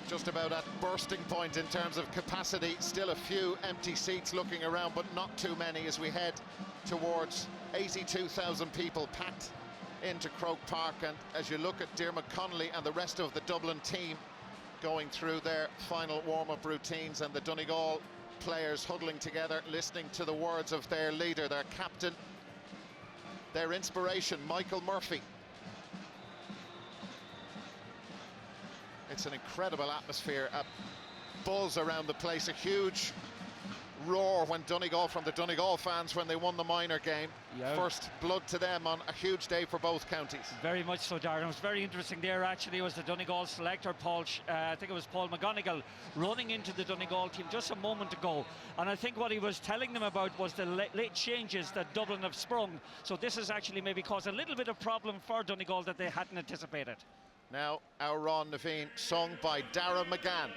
just about at bursting point in terms of capacity. Still a few empty seats looking around, but not too many as we head towards 82,000 people packed into Croke Park. And as you look at Diarmuid Connolly and the rest of the Dublin team going through their final warm-up routines, and the Donegal players huddling together, listening to the words of their leader, their captain, their inspiration, Michael Murphy. It's an incredible atmosphere, a buzz around the place, a huge roar when Donegal, from the Donegal fans when they won the minor game. Yeah. First blood to them on a huge day for both counties. Very much so, Darren. It was very interesting there. Actually, it was the Donegal selector, I think it was Paul McGonigal, running into the Donegal team just a moment ago, and I think what he was telling them about was the late changes that Dublin have sprung. So this has actually maybe caused a little bit of problem for Donegal that they hadn't anticipated. Now our Ron Naveen, sung by Dara McGann.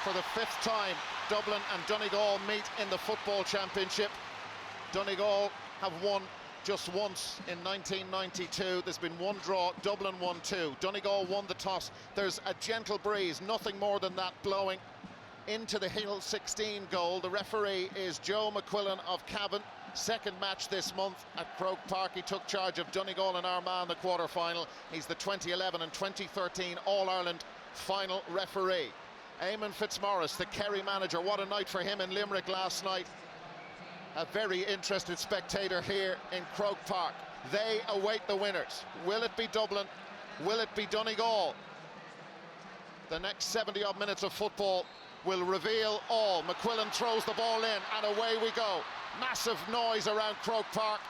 For the fifth time, Dublin and Donegal meet in the Football Championship. Donegal have won just once in 1992. There's been one draw, Dublin won two. Donegal won the toss. There's a gentle breeze, nothing more than that, blowing into the Hill 16 goal. The referee is Joe McQuillan of Cavan. Second match this month at Croke Park. He took charge of Donegal and Armagh in the quarter-final. He's the 2011 and 2013 All-Ireland final referee. Eamon Fitzmaurice, the Kerry manager, what a night for him in Limerick last night. A very interested spectator here in Croke Park. They await the winners. Will it be Dublin? Will it be Donegal? The next 70-odd minutes of football will reveal all. McQuillan throws the ball in and away we go. Massive noise around Croke Park.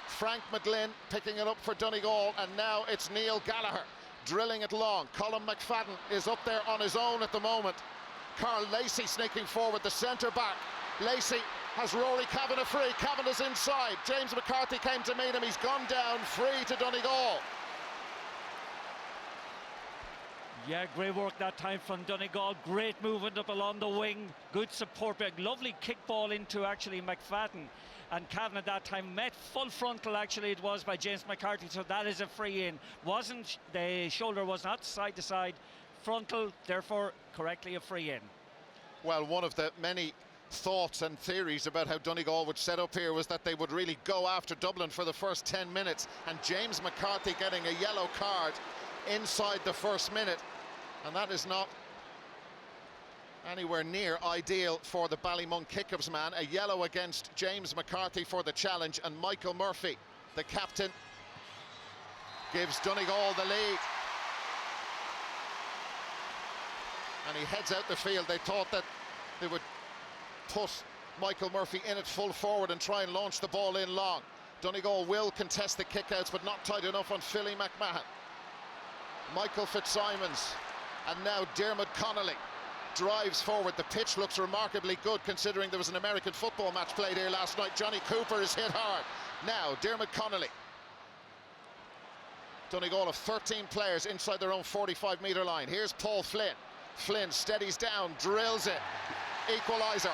Frank McGlynn picking it up for Donegal, and now it's Neil Gallagher drilling it long. Colin McFadden is up there on his own at the moment. Carl Lacey sneaking forward, the centre back. Lacey has Rory Kavanagh free. Kavanagh's inside. James McCarthy came to meet him. He's gone down free to Donegal. Yeah, great work that time from Donegal. Great movement up along the wing. Good support. A lovely kick ball into actually McFadden. And Cavan at that time met full frontal, actually it was, by James McCarthy, so that is a free in. The shoulder was not side to side, frontal, therefore correctly a free in. Well, one of the many thoughts and theories about how Donegal would set up here was that they would really go after Dublin for the first 10 minutes, and James McCarthy getting a yellow card inside the first minute, and that is not anywhere near ideal for the Ballymun Kickups man. A yellow against James McCarthy for the challenge, and Michael Murphy, the captain, gives Donegal the lead. And he heads out the field. They thought that they would put Michael Murphy in at full forward and try and launch the ball in long. Donegal will contest the kickouts, but not tight enough on Philly McMahon. Michael Fitzsimons, and now Diarmuid Connolly drives forward. The pitch looks remarkably good considering there was an American football match played here last night. Johnny Cooper is hit hard. Now Diarmuid Connolly. Donegal have 13 players inside their own 45-metre line. Here's Paul Flynn. Flynn steadies down, drills it. Equaliser.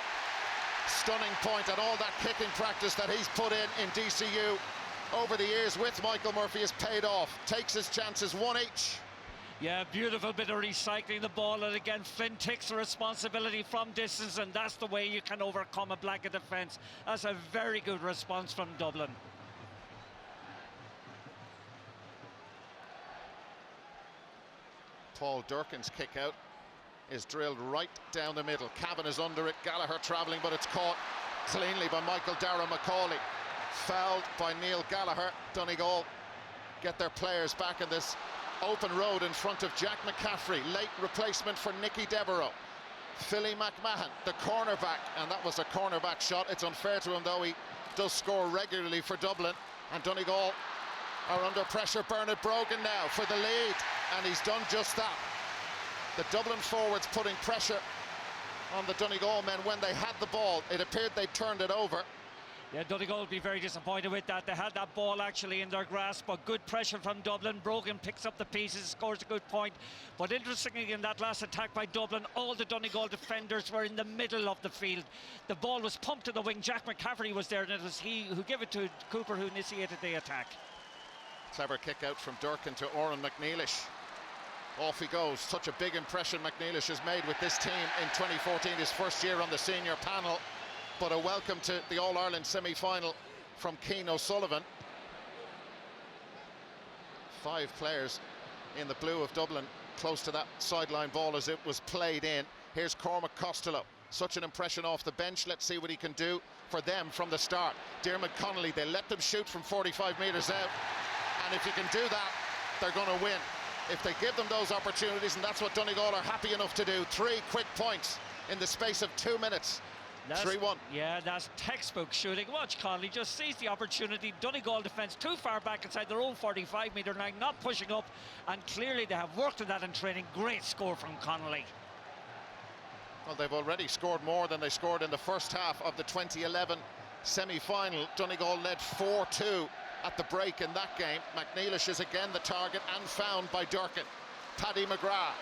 Stunning point, and all that kicking practice that he's put in DCU over the years with Michael Murphy has paid off. Takes his chances, one each. Yeah, beautiful bit of recycling the ball, and again Flynn takes the responsibility from distance, and that's the way you can overcome a blanket defence. That's a very good response from Dublin. Paul Durkin's kick out is drilled right down the middle. Cavan is under it, Gallagher travelling, but it's caught cleanly by Michael Dara McCauley. Fouled by Neil Gallagher. Donegal get their players back in this open road in front of Jack McCaffrey. Late replacement for Nicky Devereux. Philly McMahon, the cornerback, and that was a cornerback shot. It's unfair to him, though. He does score regularly for Dublin, and Donegal are under pressure. Bernard Brogan now for the lead, and he's done just that. The Dublin forwards putting pressure on the Donegal men when they had the ball. It appeared they turned it over. Yeah, Donegal will be very disappointed with that. They had that ball actually in their grasp, but good pressure from Dublin. Brogan picks up the pieces, scores a good point. But interestingly, in that last attack by Dublin, all the Donegal defenders were in the middle of the field. The ball was pumped to the wing. Jack McCaffrey was there, and it was he who gave it to Cooper, who initiated the attack. Clever kick out from Durkin to Oran McNeilish. Off he goes. Such a big impression McNeilish has made with this team in 2014, his first year on the senior panel. But a welcome to the All-Ireland semi-final from Cian O'Sullivan. 5 players in the blue of Dublin close to that sideline ball as it was played in. Here's Cormac Costello. Such an impression off the bench. Let's see what he can do for them from the start. Diarmuid Connolly, they let them shoot from 45 metres out. And if you can do that, they're going to win. If they give them those opportunities, and that's what Donegal are happy enough to do. 3 quick points in the space of 2 minutes. 3-1. Yeah, that's textbook shooting. Watch Connolly just sees the opportunity. Donegal defence too far back inside their own 45-metre line, not pushing up, and clearly they have worked on that in training. Great score from Connolly. Well, they've already scored more than they scored in the first half of the 2011 semi-final. Donegal led 4-2 at the break in that game. McNeilish is again the target and found by Durkin. Paddy McGrath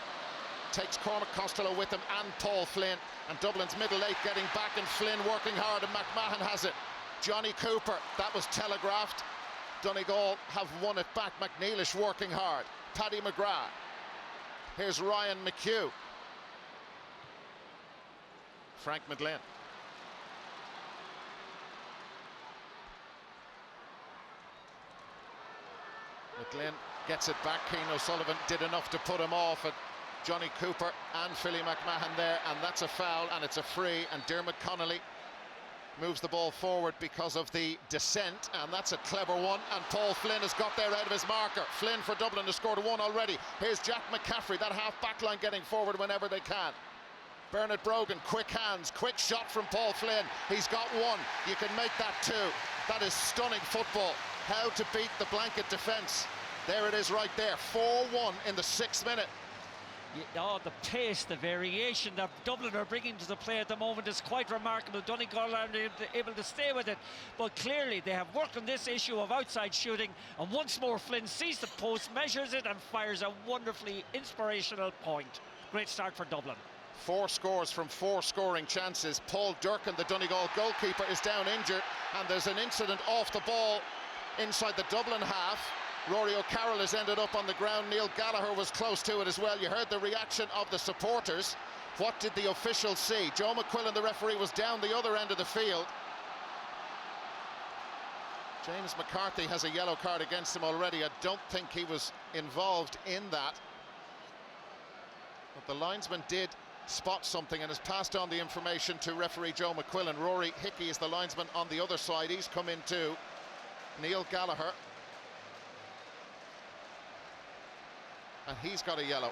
takes Cormac Costello with him and Paul Flynn, and Dublin's middle 8 getting back, and Flynn working hard, and McMahon has it. Johnny Cooper, that was telegraphed. Donegal have won it back. McNeilish working hard. Paddy McGrath. Here's Ryan McHugh. Frank McGlynn. McGlynn gets it back. Cian O'Sullivan did enough to put him off. At Johnny Cooper and Philly McMahon there, and that's a foul, and it's a free, and Diarmuid Connolly moves the ball forward because of the descent, and that's a clever one, and Paul Flynn has got there out of his marker. Flynn for Dublin has scored 1 already. Here's Jack McCaffrey, that half-back line getting forward whenever they can. Bernard Brogan, quick hands, quick shot from Paul Flynn. He's got 1. You can make that 2. That is stunning football. How to beat the blanket defence. There it is right there. 4-1 in the 6th minute. Oh, the pace, the variation that Dublin are bringing to the play at the moment is quite remarkable. Donegal aren't able to stay with it, but clearly they have worked on this issue of outside shooting, and once more Flynn sees the post, measures it, and fires a wonderfully inspirational point. Great start for Dublin. 4 scores from 4 scoring chances. Paul Durkin, the Donegal goalkeeper, is down injured, and there's an incident off the ball inside the Dublin half. Rory O'Carroll has ended up on the ground. Neil Gallagher was close to it as well. You heard the reaction of the supporters. What did the officials see? Joe McQuillan, the referee, was down the other end of the field. James McCarthy has a yellow card against him already. I don't think he was involved in that. But the linesman did spot something and has passed on the information to referee Joe McQuillan. Rory Hickey is the linesman on the other side. He's come in too. Neil Gallagher. And he's got a yellow.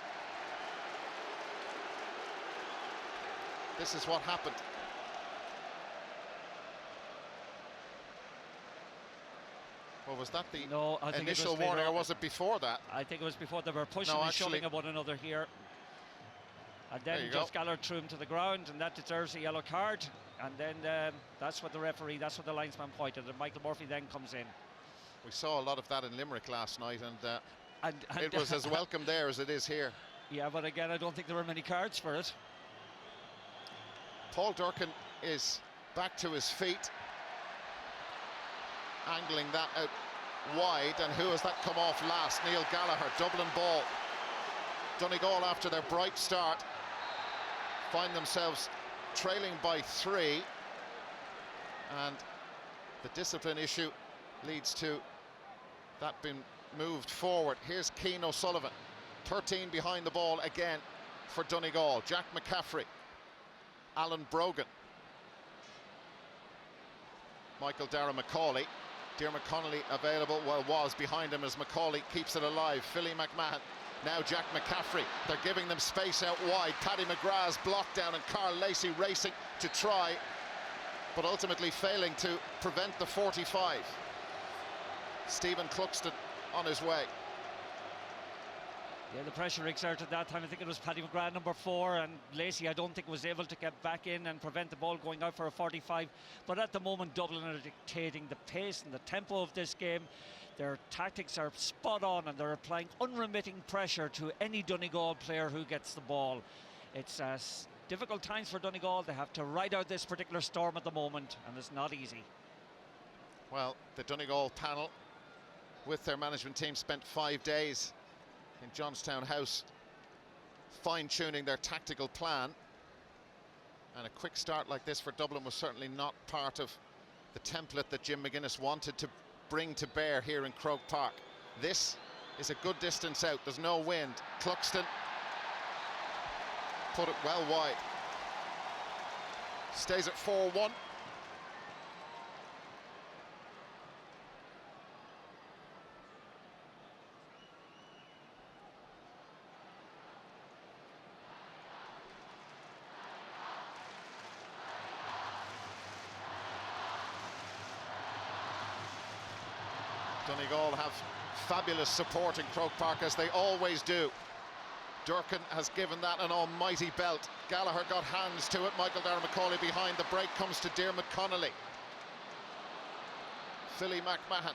This is what happened. Well, was that the initial warning, or was it before that? I think it was before. They were pushing and shoving at one another here. And then just Gallagher threw him to the ground, and that deserves a yellow card. And then that's what the referee, that's what the linesman pointed, and Michael Murphy then comes in. We saw a lot of that in Limerick last night, and it was as welcome there as it is here. Yeah, but again, I don't think there were many cards for it. Paul Durkin is back to his feet, angling that out wide, and who has that come off last? Neil Gallagher. Dublin ball. Donegal, after their bright start, find themselves trailing by 3, and the discipline issue leads to that being moved forward. Here's Cian O'Sullivan, 13 behind the ball again for Donegal. Jack McCaffrey, Alan Brogan, Michael Dara McCauley, Diarmuid Connolly available, well, was behind him as Macaulay keeps it alive. Philly McMahon, now Jack McCaffrey. They're giving them space out wide. Paddy McGrath's blocked down and Carl Lacey racing to try, but ultimately failing to prevent the 45. Stephen Cluxton on his way. Yeah, the pressure exerted that time. I think it was Paddy McGrath, number 4, and Lacey, I don't think, was able to get back in and prevent the ball going out for a 45. But at the moment, Dublin are dictating the pace and the tempo of this game. Their tactics are spot on, and they're applying unremitting pressure to any Donegal player who gets the ball. It's difficult times for Donegal. They have to ride out this particular storm at the moment, and it's not easy. Well, the Donegal panel with their management team spent 5 days in Johnstown House fine-tuning their tactical plan, and a quick start like this for Dublin was certainly not part of the template that Jim McGuinness wanted to bring to bear here in Croke Park. This is a good distance out, there's no wind. Cluxton put it well wide. Stays at 4-1. Donegal have fabulous support in Croke Park, as they always do. Durkin has given that an almighty belt. Gallagher got hands to it. Michael Darragh Macaulay behind. The break comes to Diarmuid Connolly. Philly McMahon.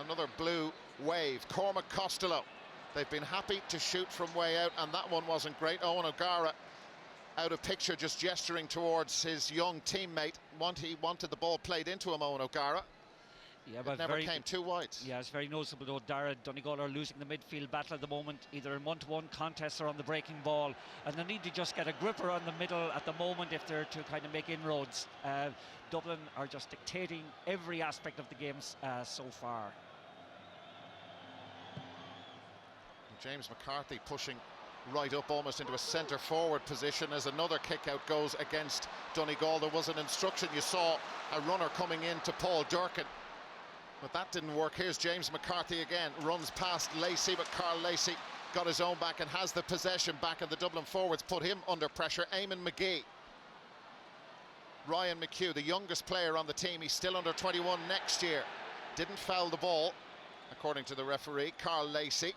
Another blue wave. Cormac Costello. They've been happy to shoot from way out, and that one wasn't great. Owen O'Gara out of picture, just gesturing towards his young teammate. He wanted the ball played into him, Owen O'Gara. Yeah, but it never came too wide. Yeah, it's very noticeable though. Donegal are losing the midfield battle at the moment, either in one-to-one contests or on the breaking ball, and they need to just get a gripper on the middle at the moment if they're to kind of make inroads. Dublin are just dictating every aspect of the game so far. James McCarthy pushing right up almost into a centre forward position as another kick out goes against Donegal. There was an instruction, you saw a runner coming in to Paul Durkin, but that didn't work. Here's James McCarthy again, runs past Lacey, but Carl Lacey got his own back and has the possession back, and the Dublin forwards put him under pressure. Eamon McGee. Ryan McHugh, the youngest player on the team, he's still under 21 next year. Didn't foul the ball, according to the referee. Carl Lacey.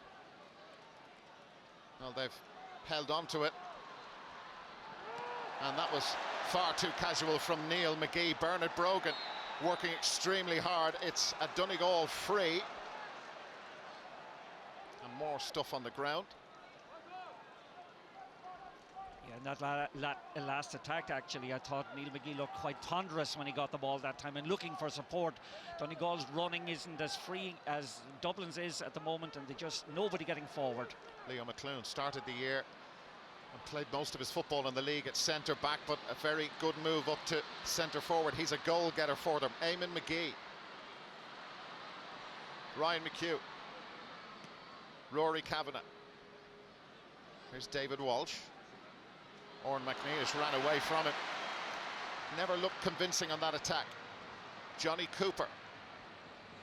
Well, they've held on to it, and that was far too casual from Neil McGee. Bernard Brogan working extremely hard. It's a Donegal free, and more stuff on the ground. Yeah, and that last attack, actually, I thought Neil McGee looked quite ponderous when he got the ball that time and looking for support. Donegal's running isn't as free as Dublin's is at the moment, and they just nobody getting forward. Leo McClune started the year and played most of his football in the league at centre back, but a very good move up to centre forward. He's a goal getter for them. Eamon McGee, Ryan McHugh, Rory Kavanagh. Here's David Walsh. Oran McNeish ran away from him. Never looked convincing on that attack. Johnny Cooper,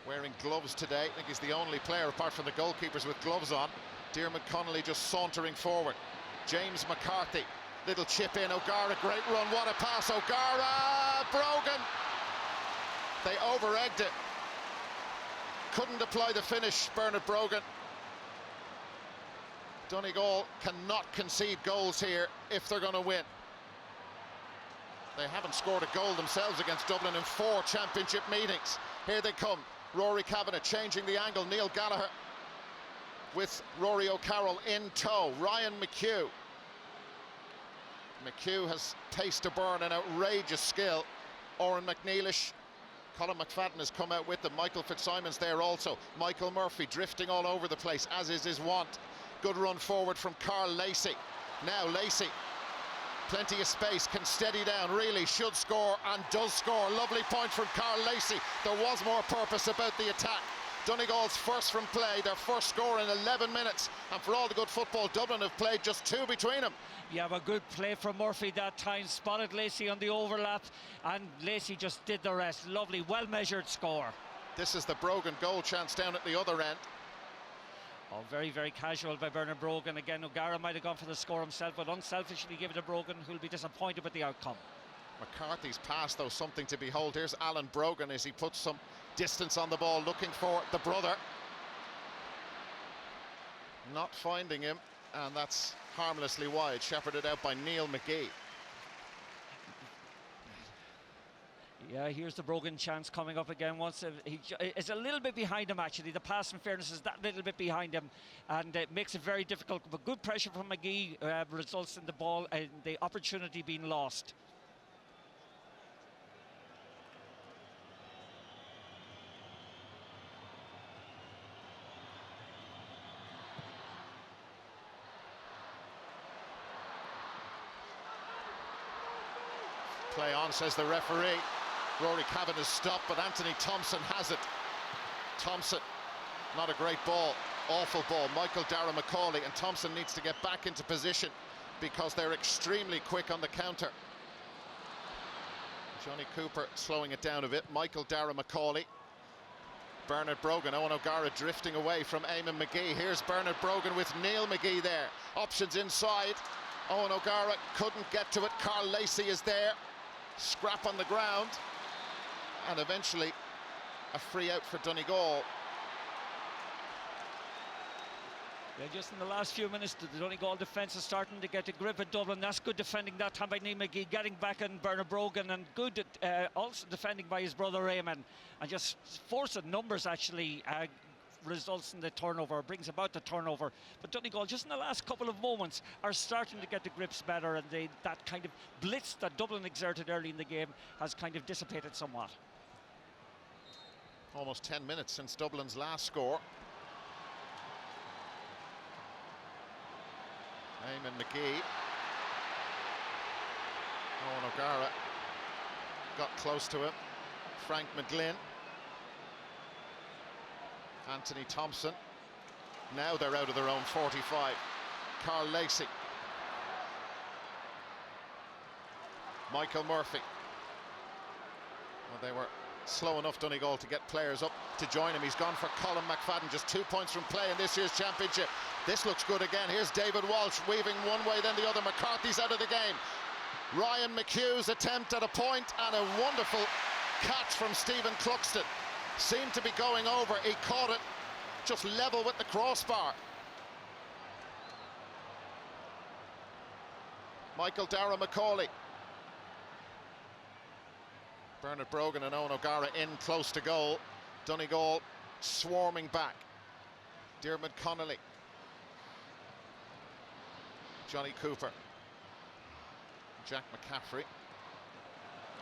wearing gloves today. I think he's the only player apart from the goalkeepers with gloves on. Diarmuid Connolly just sauntering forward. James McCarthy, little chip in. O'Gara, great run, what a pass. O'Gara, Brogan. They over-egged it. Couldn't apply the finish, Bernard Brogan. Donegal cannot concede goals here if they're going to win. They haven't scored a goal themselves against Dublin in 4 championship meetings. Here they come. Rory Kavanagh changing the angle. Neil Gallagher with Rory O'Carroll in tow. Ryan McHugh. McHugh has pace to burn and outrageous skill. Oran McNeish. Colin McFadden has come out with them. Michael Fitzsimon's there also. Michael Murphy drifting all over the place, as is his wont. Good run forward from Carl Lacey. Now Lacey, plenty of space, can steady down, really should score and does score. Lovely point from Carl Lacey. There was more purpose about the attack. Donegal's first from play, their first score in 11 minutes. And for all the good football Dublin have played, just 2 between them. Yeah, but good play from Murphy that time. Spotted Lacey on the overlap, and Lacey just did the rest. Lovely, well-measured score. This is the Brogan goal chance down at the other end. Oh, very, very casual by Bernard Brogan. Again, O'Gara might have gone for the score himself, but unselfishly give it to Brogan, who'll be disappointed with the outcome. McCarthy's pass, though, something to behold. Here's Alan Brogan as he puts some distance on the ball, looking for the brother. Not finding him, and that's harmlessly wide, shepherded out by Neil McGee. Yeah, here's the Brogan chance coming up again. Once it's a little bit behind him, actually. The pass, in fairness, is that little bit behind him, and it makes it very difficult. But good pressure from McGee results in the ball and the opportunity being lost. Play on, says the referee. Rory Cavan has stopped, but Anthony Thompson has it. Thompson, not a great ball, awful ball. Michael Dara McCauley, and Thompson needs to get back into position because they're extremely quick on the counter. Johnny Cooper slowing it down a bit. Michael Dara McCauley. Bernard Brogan, Owen O'Gara drifting away from Eamon McGee. Here's Bernard Brogan with Neil McGee there. Options inside. Owen O'Gara couldn't get to it. Carl Lacey is there. Scrap on the ground. And eventually a free out for Donegal. Yeah, just in the last few minutes, the Donegal defence is starting to get a grip at Dublin. That's good defending that time by Neil McGee, getting back on Bernard Brogan, and good also defending by his brother Eamon, and just force of numbers actually results in the turnover, brings about the turnover. But Donegal, just in the last couple of moments, are starting to get the grips better, and that kind of blitz that Dublin exerted early in the game has kind of dissipated somewhat. Almost 10 minutes since Dublin's last score. Eamon McGee. Owen O'Gara got close to him. Frank McGlynn. Anthony Thompson. Now they're out of their own 45. Carl Lacey. Michael Murphy. Well, they were slow enough, Donegal, to get players up to join him. He's gone for Colin McFadden, just 2 points from play in this year's championship. This looks good again. Here's David Walsh weaving one way, then the other. McCarthy's out of the game. Ryan McHugh's attempt at a point, and a wonderful catch from Stephen Cluxton. Seemed to be going over. He caught it just level with the crossbar. Michael Dara McCauley. Bernard Brogan and Owen O'Gara in close to goal. Donegal swarming back. Diarmuid Connolly. Johnny Cooper. Jack McCaffrey.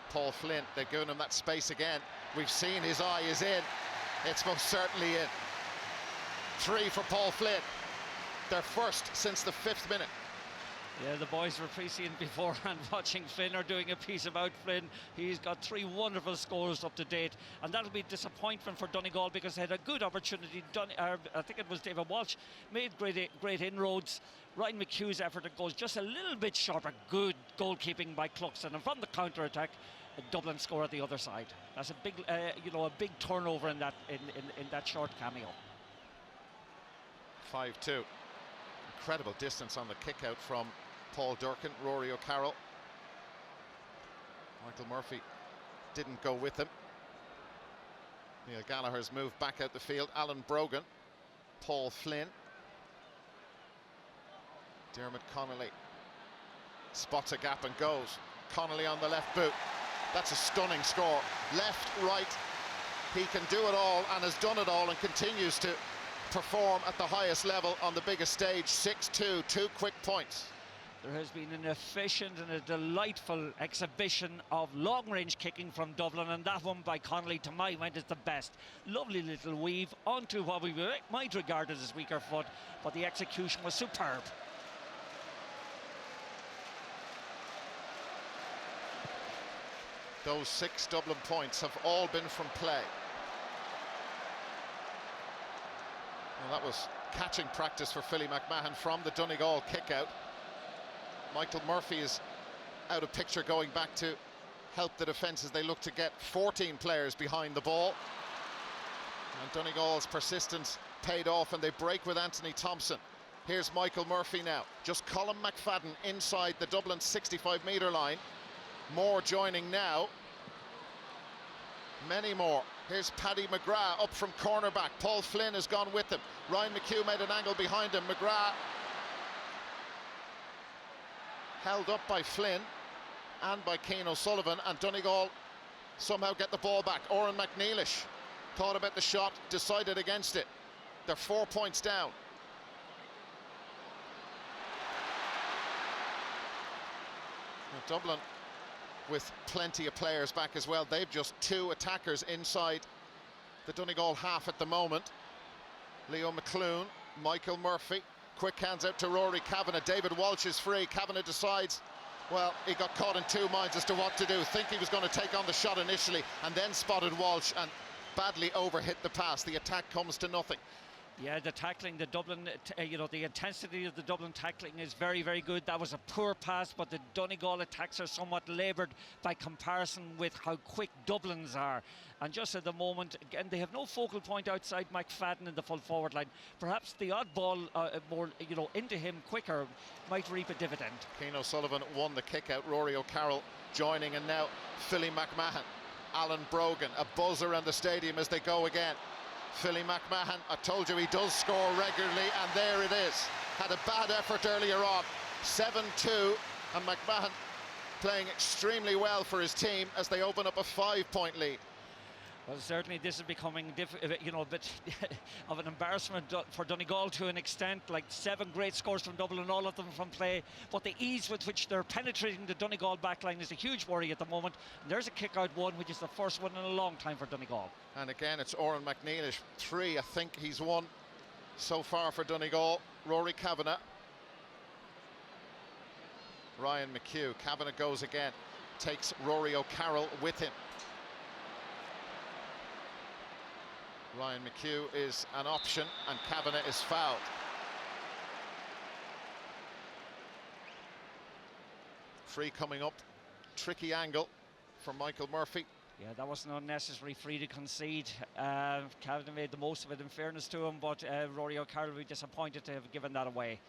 Paul Flynn, they've given him that space again. We've seen his eye is in. It's most certainly in. 3 for Paul Flynn. Their first since the 5th minute. Yeah, the boys were pre-seen beforehand watching Flynn, or doing a piece about Flynn. He's got 3 wonderful scores up to date, and that'll be disappointment for Donegal because they had a good opportunity. I think it was David Walsh made great inroads. Ryan McHugh's effort goes just a little bit short, but good goalkeeping by Cluxton, and from the counter-attack, a Dublin score at the other side. That's a big, a big turnover in that short cameo. 5-2. Incredible distance on the kick-out from Paul Durkin. Rory O'Carroll. Michael Murphy didn't go with him. Neil Gallagher's moved back out the field. Alan Brogan. Paul Flynn. Diarmuid Connolly spots a gap and goes. Connolly on the left boot. That's a stunning score. Left, right. He can do it all and has done it all and continues to perform at the highest level on the biggest stage. 6-2, 2 quick points. There has been an efficient and a delightful exhibition of long-range kicking from Dublin, and that one by Connolly, to my mind, is the best. Lovely little weave onto what we might regard as his weaker foot, but the execution was superb. Those 6 Dublin points have all been from play. Well, that was catching practice for Philly McMahon from the Donegal kick-out. Michael Murphy is out of picture, going back to help the defence as they look to get 14 players behind the ball. And Donegal's persistence paid off, and they break with Anthony Thompson. Here's Michael Murphy now. Just Colin McFadden inside the Dublin 65-metre line. More joining now. Many more. Here's Paddy McGrath up from cornerback. Paul Flynn has gone with him. Ryan McHugh made an angle behind him. McGrath held up by Flynn and by Cian O'Sullivan, and Donegal somehow get the ball back. Oran McNeilish thought about the shot, decided against it. They're 4 points down. Now, Dublin with plenty of players back as well. They've just 2 attackers inside the Donegal half at the moment. Leo McClune, Michael Murphy, quick hands out to Rory Kavanagh. David Walsh is free. Kavanagh decides, well, he got caught in 2 minds as to what to do. Think he was going to take on the shot initially, and then spotted Walsh and badly overhit the pass. The attack comes to nothing. Yeah, the tackling, the Dublin, the intensity of the Dublin tackling is very, very good. That was a poor pass, but the Donegal attacks are somewhat laboured by comparison with how quick Dublin's are. And just at the moment, again, they have no focal point outside McFadden in the full forward line. Perhaps the odd ball more, into him quicker might reap a dividend. Cian O'Sullivan won the kick out. Rory O'Carroll joining, and now Philly McMahon, Alan Brogan, a buzz around the stadium as they go again. Philly McMahon, I told you he does score regularly, and there it is. Had a bad effort earlier on. 7-2, and McMahon playing extremely well for his team as they open up a 5-point lead. Well, certainly this is becoming a bit of an embarrassment for Donegal to an extent. Like 7 great scores from Dublin, all of them from play, but the ease with which they're penetrating the Donegal backline is a huge worry at the moment. And there's a kick-out one, which is the first one in a long time for Donegal. And again, it's Oran McNeilish. 3, I think he's won so far for Donegal. Rory Kavanagh. Ryan McHugh. Kavanagh goes again. Takes Rory O'Carroll with him. Ryan McHugh is an option, and Kavanagh is fouled. Free coming up. Tricky angle for Michael Murphy. Yeah, that was an unnecessary free to concede. Kavanagh made the most of it, in fairness to him, but Rory O'Carroll will be disappointed to have given that away.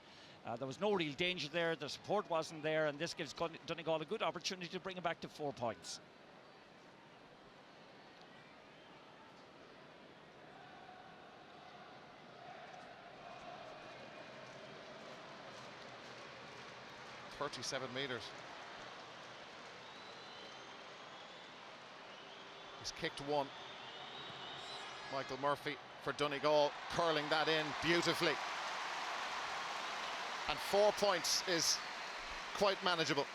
There was no real danger there, the support wasn't there, and this gives Donegal a good opportunity to bring it back to 4 points. .37 metres. He's kicked one. Michael Murphy for Donegal, curling that in beautifully. And 4 points is quite manageable.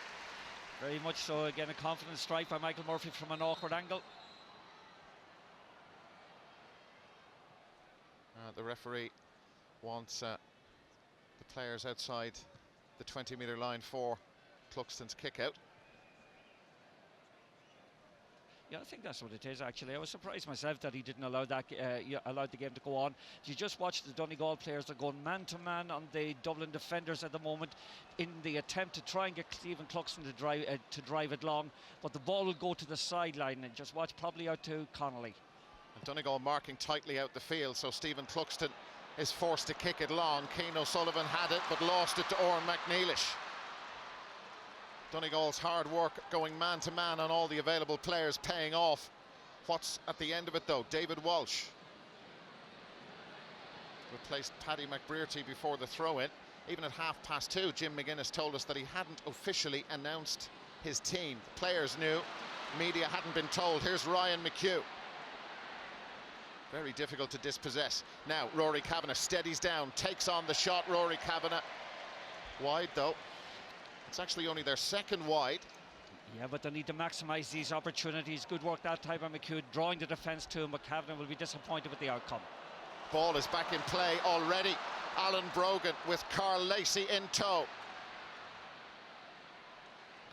Very much so. Again, a confident strike by Michael Murphy from an awkward angle. The referee wants the players outside the 20-metre line for Cluxton's kick-out. Yeah, I think that's what it is, actually. I was surprised myself that he didn't allow that, allowed the game to go on. You just watch the Donegal players are going man-to-man on the Dublin defenders at the moment in the attempt to try and get Stephen Cluxton to drive it long, but the ball will go to the sideline, and just watch, probably out to Connolly. And Donegal marking tightly out the field, so Stephen Cluxton is forced to kick it long. Cian O'Sullivan had it, but lost it to Oran McNeilish. Donegal's hard work going man-to-man on all the available players paying off. What's at the end of it, though? David Walsh replaced Paddy McBrearty before the throw-in. Even at 2:30, Jim McGuinness told us that he hadn't officially announced his team. The players knew, media hadn't been told. Here's Ryan McHugh. Very difficult to dispossess. Now Rory Kavanagh steadies down, takes on the shot. Rory Kavanagh wide, though. It's actually only their second wide. Yeah, but they need to maximise these opportunities. Good work that time by McHugh, drawing the defence to him, but Kavanagh will be disappointed with the outcome. Ball is back in play already. Alan Brogan with Carl Lacey in tow.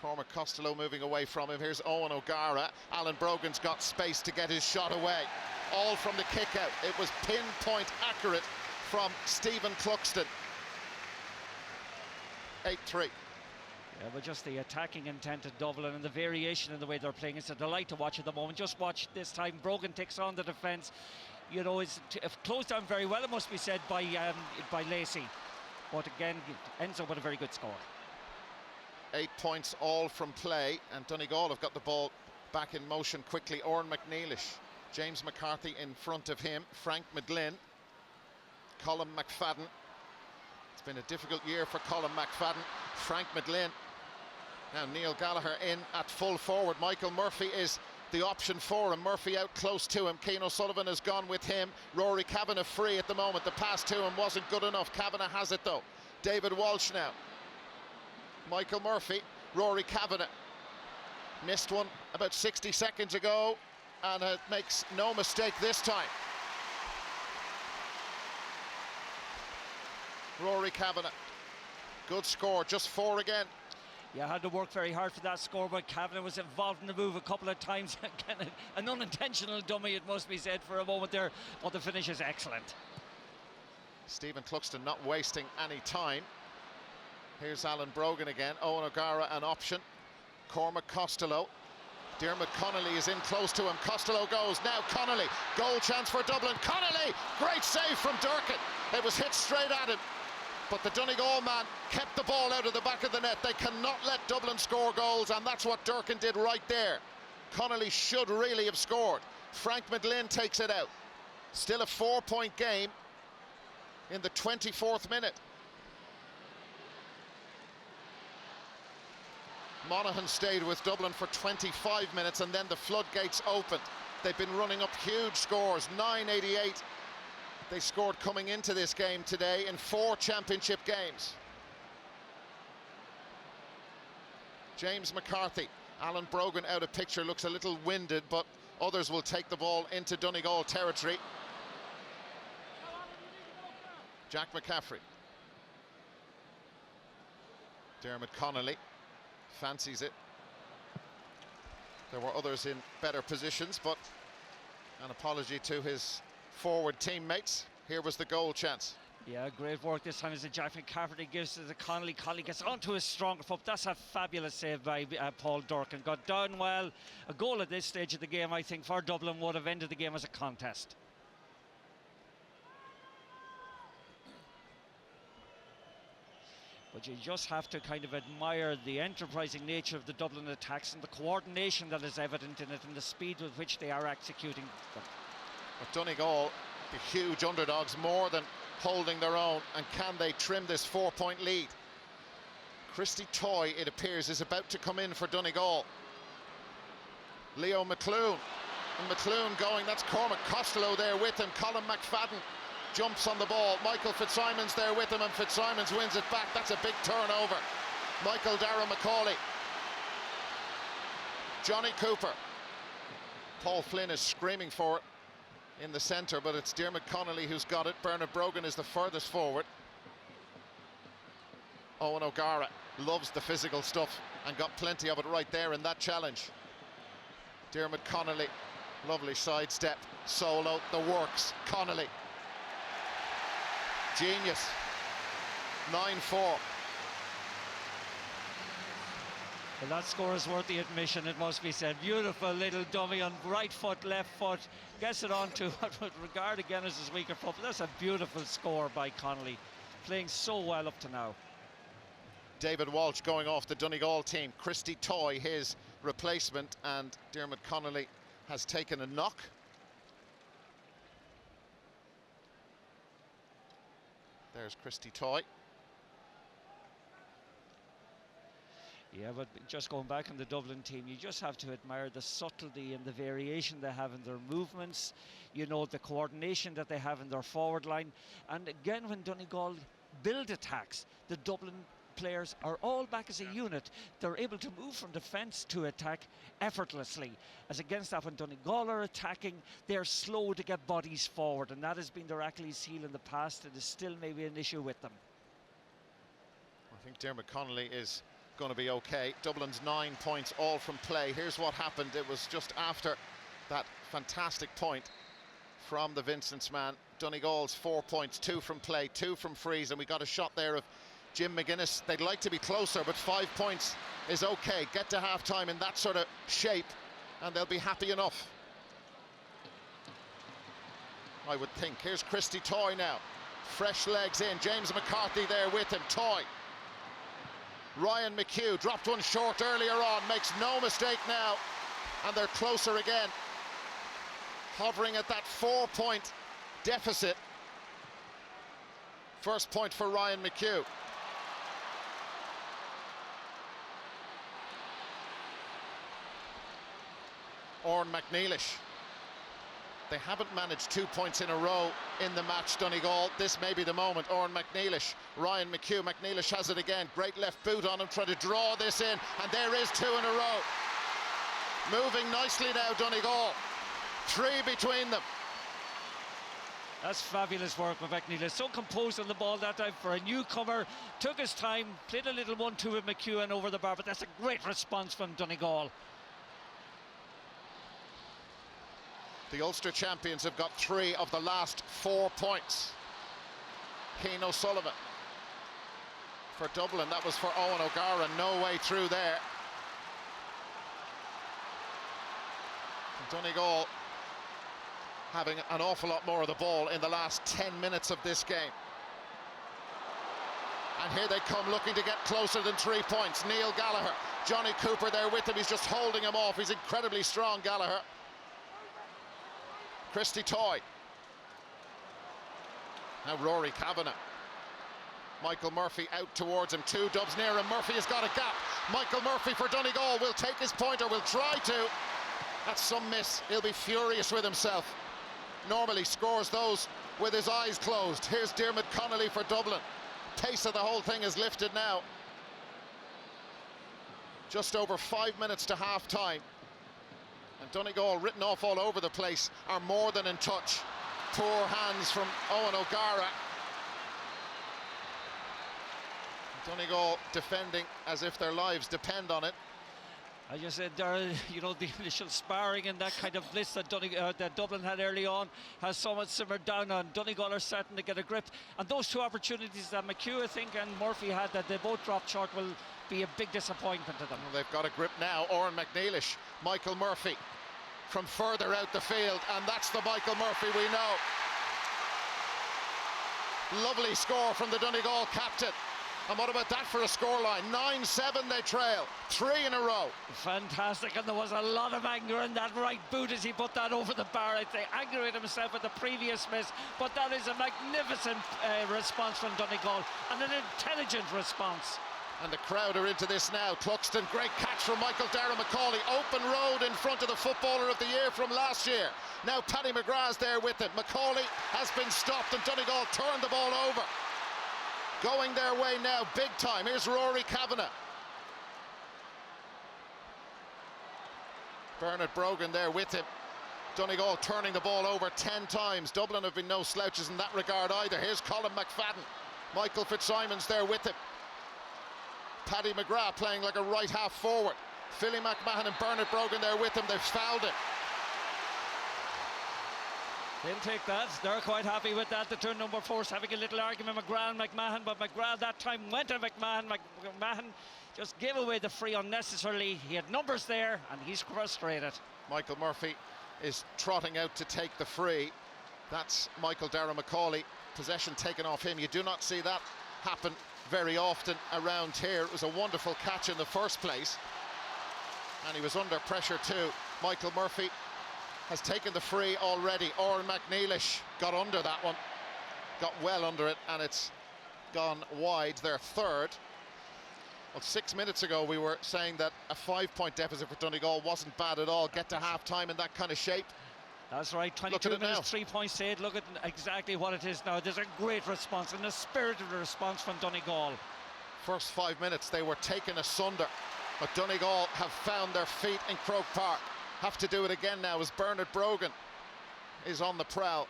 Cormac Costello moving away from him. Here's Owen O'Gara. Alan Brogan's got space to get his shot away. All from the kick out. It was pinpoint accurate from Stephen Cluxton. 8-3. Yeah, but just the attacking intent of Dublin and the variation in the way they're playing, it's a delight to watch at the moment. Just watch this time, Brogan takes on the defence. You know, it's closed down very well, it must be said, by Lacey. But again, it ends up with a very good score. 8 points all from play, and Donegal have got the ball back in motion quickly. Oran McNeilish, James McCarthy in front of him, Frank McGlynn, Colin McFadden. It's been a difficult year for Colin McFadden. Frank McGlynn. Now Neil Gallagher in at full forward. Michael Murphy is the option for him. Murphy out close to him. Cian O'Sullivan has gone with him. Rory Kavanagh free at the moment. The pass to him wasn't good enough. Kavanagh has it though. David Walsh now. Michael Murphy, Rory Kavanagh. Missed one about 60 seconds ago and makes no mistake this time. Rory Kavanagh. Good score, just 4 again. Yeah, had to work very hard for that score, but Kavanagh was involved in the move a couple of times. An unintentional dummy, it must be said, for a moment there, but the finish is excellent. Stephen Cluxton not wasting any time. Here's Alan Brogan again. Owen O'Gara an option. Cormac Costello. Dermot Connolly is in close to him. Costello goes. Now Connolly. Goal chance for Dublin. Connolly! Great save from Durkin. It was hit straight at him. But the Donegal man kept the ball out of the back of the net. They cannot let Dublin score goals, and that's what Durkin did right there. Connolly should really have scored. Frank McGlynn takes it out. Still a 4-point game in the 24th minute. Monaghan stayed with Dublin for 25 minutes and then the floodgates opened. They've been running up huge scores. 988 they scored coming into this game today in 4 championship games. James McCarthy. Alan Brogan out of picture, looks a little winded, but others will take the ball into Donegal territory. Jack McCaffrey. Dermot Connolly fancies it. There were others in better positions, but an apology to his forward teammates. Here was the goal chance. Yeah, great work this time as the Jack McCafferty gives to the Connolly. Connolly gets onto his stronger foot. That's a fabulous save by Paul Durkin. Got down well. A goal at this stage of the game, I think, for Dublin would have ended the game as a contest. But you just have to kind of admire the enterprising nature of the Dublin attacks and the coordination that is evident in it and the speed with which they are executing them. But Donegal, the huge underdogs, more than holding their own, and can they trim this 4-point lead? Christy Toy, it appears, is about to come in for Donegal. Leo McClune, and McClune going, that's Cormac Costello there with him. Colin McFadden jumps on the ball. Michael Fitzsimons there with him, and Fitzsimons wins it back. That's a big turnover. Michael Darragh Macaulay. Johnny Cooper. Paul Flynn is screaming for it in the centre, but it's Dermot Connolly who's got it. Bernard Brogan is the furthest forward. Owen O'Gara loves the physical stuff and got plenty of it right there in that challenge. Dermot Connolly, lovely sidestep, solo, the works. Connolly. Genius. 9-4. Well, that score is worth the admission, it must be said. Beautiful little dummy on right foot, left foot. Gets it on to what would regard again as his weaker foot. But that's a beautiful score by Connolly. Playing so well up to now. David Walsh going off the Donegal team. Christy Toy, his replacement, and Dermot Connolly has taken a knock. There's Christy Toy. Yeah, but just going back on the Dublin team, you just have to admire the subtlety and the variation they have in their movements, you know, the coordination that they have in their forward line. And again, when Donegal build attacks, the Dublin players are all back as a unit. They're able to move from defence to attack effortlessly. As against that, when Donegal are attacking, they're slow to get bodies forward, and that has been their Achilles heel in the past. It is still maybe an issue with them. I think Dermot Connolly is going to be okay. Dublin's 9 points all from play. Here's what happened. It was just after that fantastic point from the Vincent's man. Donegal's 4 points, 2 from play, 2 from frees, and we got a shot there of Jim McGuinness. They'd like to be closer, but 5 points is okay. Get to half-time in that sort of shape and they'll be happy enough, I would think. Here's Christy Toy now. Fresh legs in. James McCarthy there with him. Toy. Ryan McHugh dropped one short earlier on. Makes no mistake now. And they're closer again. Hovering at that 4-point deficit. First point for Ryan McHugh. Oran McNeilish. They haven't managed 2 points in a row in the match, Donegal. This may be the moment. Oran McNeilish, Ryan McHugh. McNeilish has it again. Great left boot on him, trying to draw this in. And there is 2 in a row. Moving nicely now, Donegal. 3 between them. That's fabulous work by McNeilish. So composed on the ball that time for a newcomer. Took his time, played a little 1-2 with McHugh and over the bar, but that's a great response from Donegal. The Ulster champions have got 3 of the last 4 points. Cian O'Sullivan for Dublin. That was for Owen O'Gara. No way through there. Donegal having an awful lot more of the ball in the last 10 minutes of this game. And here they come, looking to get closer than 3 points. Neil Gallagher, Johnny Cooper there with him. He's just holding him off. He's incredibly strong, Gallagher. Christy Toy. Now Rory Kavanagh. Michael Murphy out towards him. 2 dubs near him. Murphy has got a gap. Michael Murphy for Donegal will take his point, or will try to. That's some miss. He'll be furious with himself. Normally scores those with his eyes closed. Here's Diarmuid Connolly for Dublin. Pace of the whole thing is lifted now. Just over 5 minutes to half-time. And Donegal, written off all over the place, are more than in touch. Poor hands from Owen O'Gara. Donegal defending as if their lives depend on it. I just said there, you know, the initial sparring and that kind of bliss that Dublin had early on has somewhat simmered down, and Donegal are starting to get a grip. And those 2 opportunities that McHugh, I think, and Murphy had, that they both dropped short, will be a big disappointment to them. Well, they've got a grip now. Oran McNeilish, Michael Murphy from further out the field, and that's the Michael Murphy we know. Lovely score from the Donegal captain. And what about that for a scoreline? 9-7 they trail, 3 in a row. Fantastic, and there was a lot of anger in that right boot as he put that over the bar. I'd say aggravated himself with the previous miss, but that is a magnificent response from Donegal, and an intelligent response. And the crowd are into this now. Cluxton, great catch from Michael Darragh Macaulay. Open road in front of the Footballer of the Year from last year. Now Paddy McGrath's there with him. Macaulay has been stopped, and Donegal turned the ball over. Going their way now, big time. Here's Rory Kavanagh. Bernard Brogan there with him. Donegal turning the ball over 10 times. Dublin have been no slouches in that regard either. Here's Colin McFadden. Michael Fitzsimons there with him. Paddy McGrath playing like a right half forward. Philly McMahon and Bernard Brogan there with him. They've fouled it. They'll take that. They're quite happy with that. The turn number 4 is having a little argument, McGrath and McMahon, but McGrath that time went to McMahon. McMahon just gave away the free unnecessarily. He had numbers there, and he's frustrated. Michael Murphy is trotting out to take the free. That's Michael Darragh Macaulay. Possession taken off him. You do not see that happen very often around here. It was a wonderful catch in the first place, and he was under pressure too. Michael Murphy has taken the free already. Oran McNeilish got under that one, got well under it, and it's gone wide, their third. Well, 6 minutes ago we were saying that a 5-point deficit for Donegal wasn't bad at all. Get to half-time in that kind of shape. That's right, 22 minutes, 3 points saved. Look at exactly what it is now. There's a great response, and a spirited response from Donegal. First 5 minutes they were taken asunder, but Donegal have found their feet in Croke Park. Have to do it again now as Bernard Brogan is on the prowl.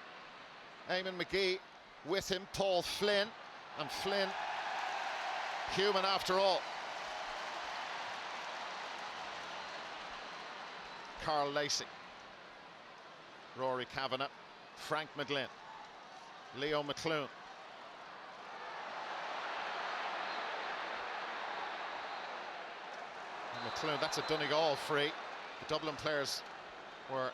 Eamon McGee with him, Paul Flynn, and Flynn human after all. Carl Lacey, Rory Kavanagh, Frank McGlynn, Leo McClune. And McClune, that's a Donegal free. The Dublin players were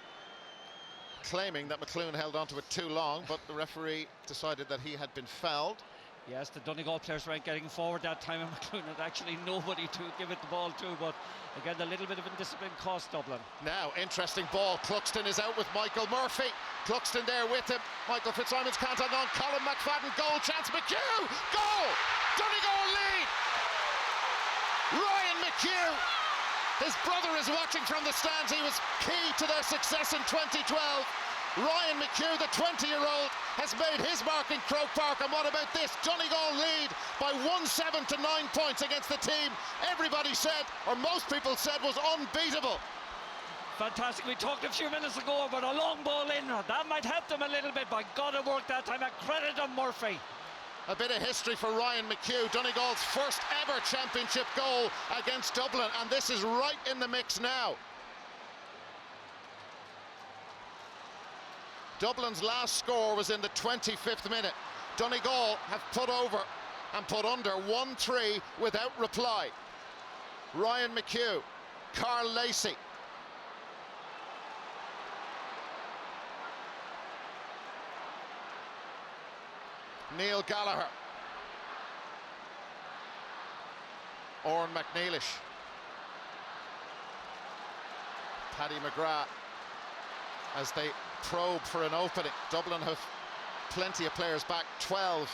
claiming that McClune held onto it too long, but the referee decided that he had been fouled. Yes, the Donegal players weren't getting forward that time, and McClune had actually nobody to give it the ball to, but again, a little bit of indiscipline cost Dublin. Now, interesting ball. Cluxton is out with Michael Murphy. Cluxton there with him. Michael Fitzsimons can't hang on. Colin McFadden, goal chance. McHugh, goal! Donegal lead! Ryan McHugh, his brother is watching from the stands. He was key to their success in 2012. Ryan McHugh, the 20-year-old, has made his mark in Croke Park. And what about this? Donegal lead by 1-7 to 9 points against the team everybody said, or most people said, was unbeatable. Fantastic. We talked a few minutes ago about a long ball in. That might help them a little bit, but God, it worked that time. A credit to Murphy. A bit of history for Ryan McHugh, Donegal's first ever championship goal against Dublin, and this is right in the mix now. Dublin's last score was in the 25th minute. Donegal have put over and put under 1-3 without reply. Ryan McHugh, Carl Lacey. Neil Gallagher. Oran McNeilish. Paddy McGrath as they probe for an opening. Dublin have plenty of players back, 12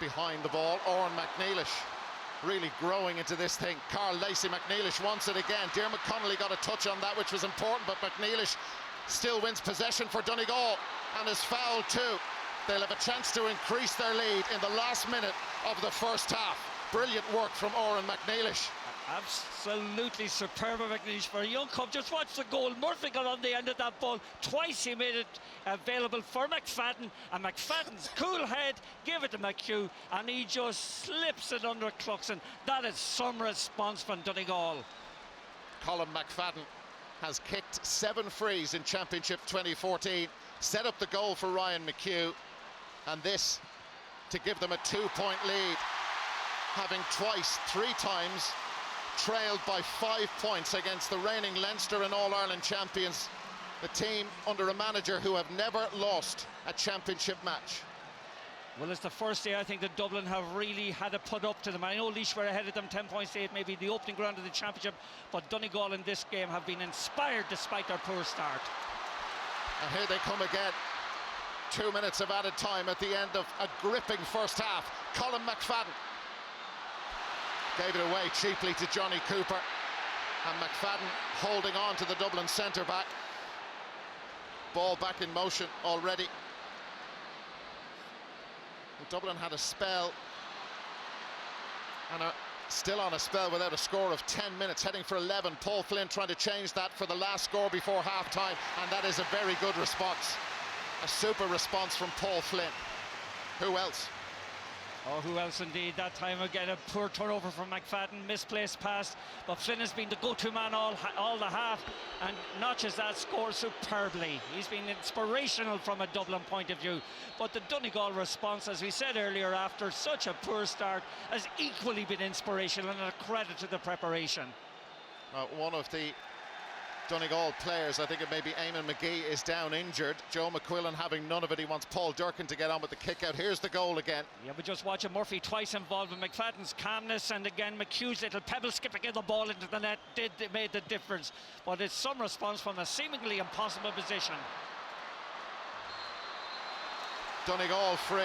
behind the ball. Oran McNeilish really growing into this thing. Carl Lacey, McNeilish wants it again. Diarmuid Connolly got a touch on that, which was important, but McNeilish still wins possession for Donegal and is fouled too. They'll have a chance to increase their lead in the last minute of the first half. Brilliant work from Oran McNeilish. Absolutely superb McNeilish for a young cub. Just watch the goal. Murphy got on the end of that ball. Twice he made it available for McFadden, and McFadden's cool head gave it to McHugh, and he just slips it under Cluxton. That is some response from Donegal. Colin McFadden has kicked 7 frees in Championship 2014, set up the goal for Ryan McHugh, and this to give them a 2-point lead, having twice, 3 times, trailed by 5 points against the reigning Leinster and All-Ireland champions, the team under a manager who have never lost a championship match. Well, it's the first day I think that Dublin have really had to put up to them. I know Laois were ahead of them 10 points to 8, maybe the opening round of the championship, but Donegal in this game have been inspired despite their poor start. And here they come again. 2 minutes of added time at the end of a gripping first half. Colin McFadden gave it away cheaply to Johnny Cooper, and McFadden holding on to the Dublin centre-back. Ball back in motion already. And Dublin had a spell and are still on a spell without a score of 10 minutes, heading for 11. Paul Flynn trying to change that for the last score before half-time, and that is a very good response. A super response from Paul Flynn. Who else? Oh, who else indeed? That time again, a poor turnover from McFadden, misplaced pass, but Flynn has been the go-to man all the half and notches that score superbly. He's been inspirational from a Dublin point of view, but the Donegal response, as we said earlier, after such a poor start, has equally been inspirational and a credit to the preparation. One of the Donegal players, I think it may be Eamon McGee, is down injured. Joe McQuillan having none of it. He wants Paul Durkin to get on with the kick out. Here's the goal again. Yeah, but just watching Murphy twice involved with McFadden's calmness, and again McHugh's little pebble skipping in the ball into the net made the difference. But it's some response from a seemingly impossible position. Donegal free.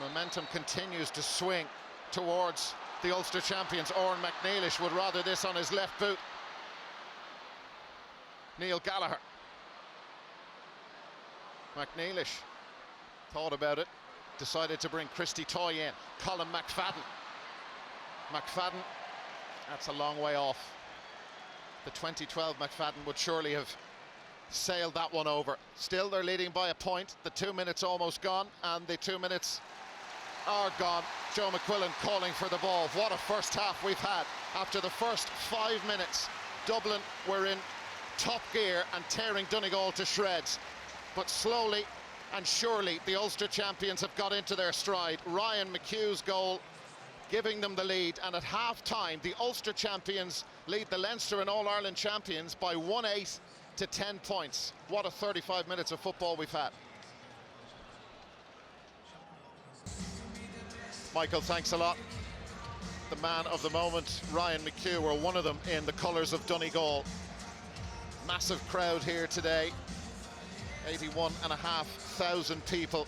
Momentum continues to swing towards the Ulster champions. Oran McNeilish would rather this on his left boot. Neil Gallagher. McNeilish thought about it, decided to bring Christy Toy in. Colin McFadden. McFadden, that's a long way off. The 2012 McFadden would surely have sailed that one over. Still, they're leading by a point. The 2 minutes almost gone, and the 2 minutes are gone. Joe McQuillan calling for the ball. What a first half we've had. After the first 5 minutes, Dublin were in top gear and tearing Donegal to shreds. But slowly and surely the Ulster champions have got into their stride. Ryan McHugh's goal giving them the lead, and at half-time the Ulster champions lead the Leinster and All-Ireland champions by 1-8 to 10 points. What a 35 minutes of football we've had. Michael, thanks a lot. The man of the moment, Ryan McHugh, were one of them in the colours of Donegal. Massive crowd here today, 81,500 people.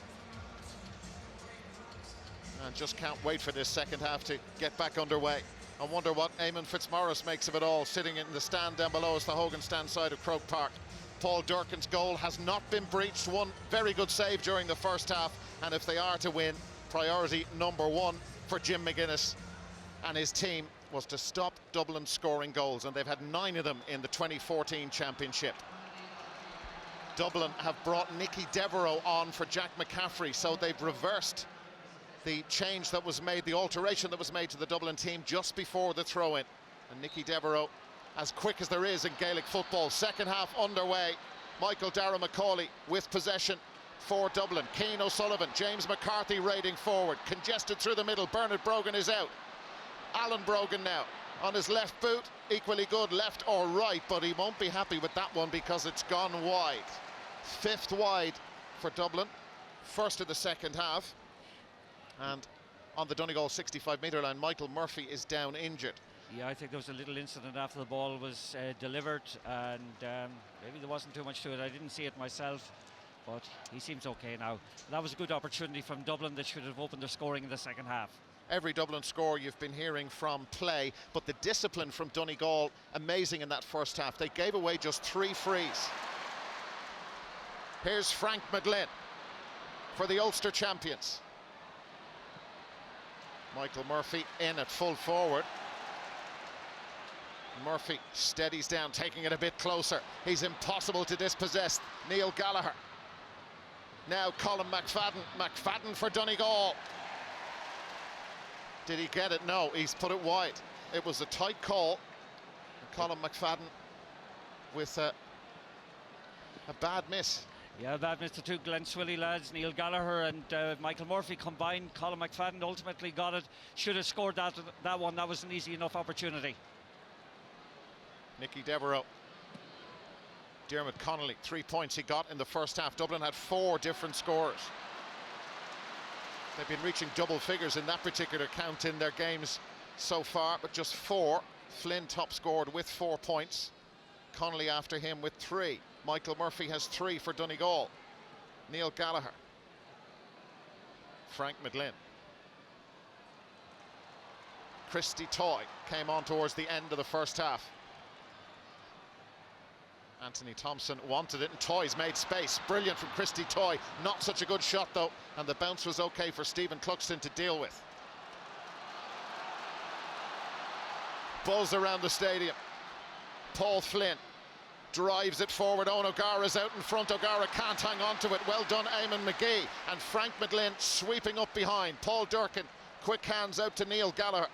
And just can't wait for this second half to get back underway. I wonder what Eamon Fitzmaurice makes of it all, sitting in the stand down below us, the Hogan stand side of Croke Park. Paul Durcan's goal has not been breached. One very good save during the first half, and if they are to win, priority number one for Jim McGuinness and his team was to stop Dublin scoring goals, and they've had 9 of them in the 2014 championship. Dublin have brought Nicky Devereux on for Jack McCaffrey, so they've reversed the change that was made, the alteration that was made to the Dublin team just before the throw-in. And Nicky Devereux, as quick as there is in Gaelic football. Second half underway. Michael Dara McCauley with possession for Dublin. Cian O'Sullivan, James McCarthy raiding forward, congested through the middle. Bernard Brogan is out. Alan Brogan now on his left boot, equally good left or right, but he won't be happy with that one because it's gone wide. 5th wide for Dublin, first of the second half. And on the Donegal 65-metre line, Michael Murphy is down injured. Yeah, I think there was a little incident after the ball was delivered, and maybe there wasn't too much to it. I didn't see it myself, but he seems okay now. That was a good opportunity from Dublin that should have opened their scoring in the second half. Every Dublin score you've been hearing from play, but the discipline from Donegal, amazing in that first half. They gave away just 3 frees. Here's Frank McGlynn for the Ulster champions. Michael Murphy in at full forward. Murphy steadies down, taking it a bit closer. He's impossible to dispossess. Neil Gallagher. Now Colin McFadden. McFadden for Donegal. Did he get it? No, he's put it wide. It was a tight call. And Colin McFadden with a bad miss. Yeah, bad miss. The 2 Glen Swilly lads, Neil Gallagher and Michael Murphy combined. Colin McFadden ultimately got it. Should have scored that one. That was an easy enough opportunity. Nicky Devereux. Dermot Connolly, 3 points he got in the first half. Dublin had 4 different scorers. They've been reaching double figures in that particular count in their games so far, but just 4. Flynn top scored with 4 points. Connolly after him with 3. Michael Murphy has 3 for Donegal. Neil Gallagher. Frank McGlynn. Christy Toy came on towards the end of the first half. Anthony Thompson wanted it, and Toy's made space. Brilliant from Christy Toy. Not such a good shot though, and the bounce was okay for Stephen Cluxton to deal with. Buzz around the stadium. Paul Flynn drives it forward. Owen O'Gara's out in front. O'Gara can't hang on to it. Well done, Eamon McGee. And Frank McGlynn sweeping up behind. Paul Durcan, quick hands out to Neil Gallagher.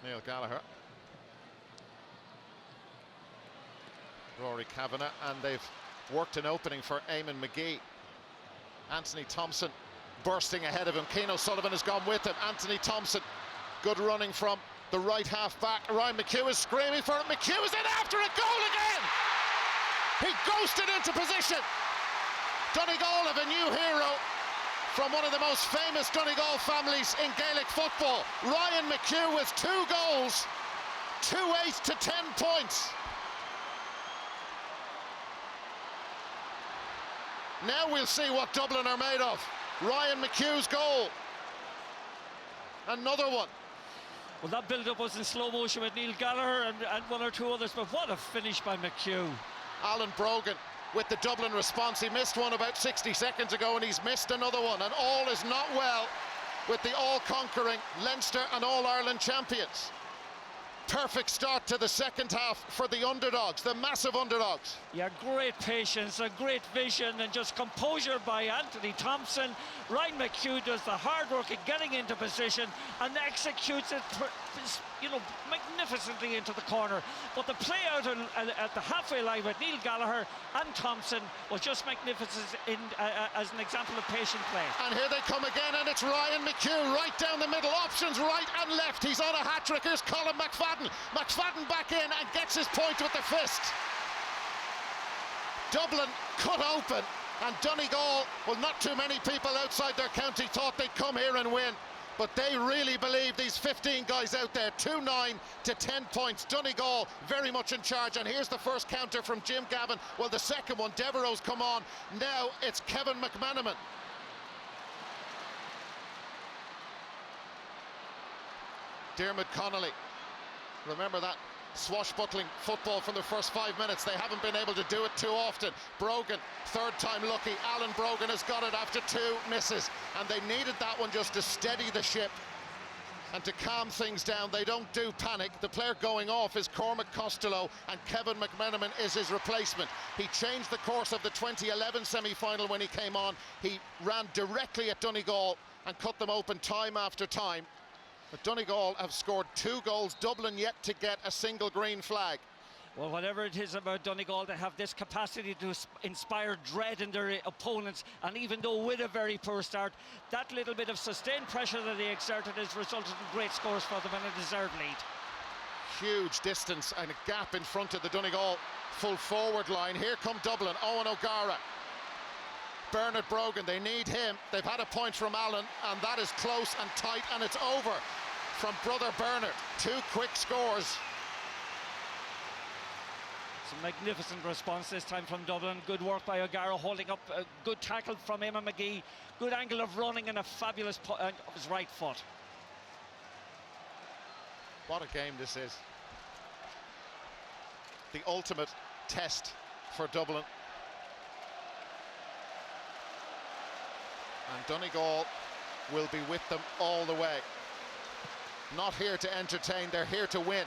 Neil Gallagher. Rory Kavanagh, and they've worked an opening for Eamon McGee. Anthony Thompson bursting ahead of him. Cian O'Sullivan has gone with him. Anthony Thompson, good running from the right half back. Ryan McHugh is screaming for it. McHugh is in after it. Goal again! He ghosted into position. Donegal have a new hero from one of the most famous Donegal families in Gaelic football. Ryan McHugh with 2 goals, 2-8 to 10 points. Now we'll see what Dublin are made of. Ryan McHugh's goal. Another one. Well, that build-up was in slow motion with Neil Gallagher and 1 or 2 others, but what a finish by McHugh. Alan Brogan with the Dublin response. He missed one about 60 seconds ago, and he's missed another one, and all is not well with the all-conquering Leinster and All-Ireland champions. perfect start to the second half for the underdogs, the massive underdogs. Yeah, great patience, a great vision, and just composure by Anthony Thompson. Ryan McHugh does the hard work of getting into position and executes it, magnificently into the corner. But the play out at the halfway line with Neil Gallagher and Thompson was just magnificent as an example of patient play. And here they come again, and it's Ryan McHugh right down the middle, options right and left. He's on a hat-trick. Here's Colin McFadden. McFadden back in and gets his point with the fist. Dublin cut open, and Donegal, well, not too many people outside their county thought they'd come here and win, but they really believe, these 15 guys out there. 2-9 to 10 points. Donegal very much in charge, and here's the first counter from Jim Gavin. Well, the second one, Devereaux's come on. Now it's Kevin McManaman. Dermot Connolly, remember that swashbuckling football from the first 5 minutes. They haven't been able to do it too often. Brogan, third time lucky. Alan Brogan has got it after 2 misses, and they needed that one just to steady the ship and to calm things down. They don't do panic. The player going off is Cormac Costello, and Kevin McManaman is his replacement. He changed the course of the 2011 semi-final when he came on. He ran directly at Donegal and cut them open time after time. But Donegal have scored 2 goals, Dublin yet to get a single green flag. Well, whatever it is about Donegal, they have this capacity to inspire dread in their opponents, and even though with a very poor start, that little bit of sustained pressure that they exerted has resulted in great scores for them and a deserved lead. Huge distance and a gap in front of the Donegal full forward line. Here come Dublin, Owen O'Gara, Bernard Brogan, they need him. They've had a point from Allen, and that is close and tight, and it's over from brother Bernard. 2 quick scores. It's a magnificent response this time from Dublin. Good work by O'Gara, holding up a good tackle from Eamon McGee. Good angle of running and a fabulous of his right foot. What a game this is. The ultimate test for Dublin. And Donegal will be with them all the way. Not here to entertain, they're here to win.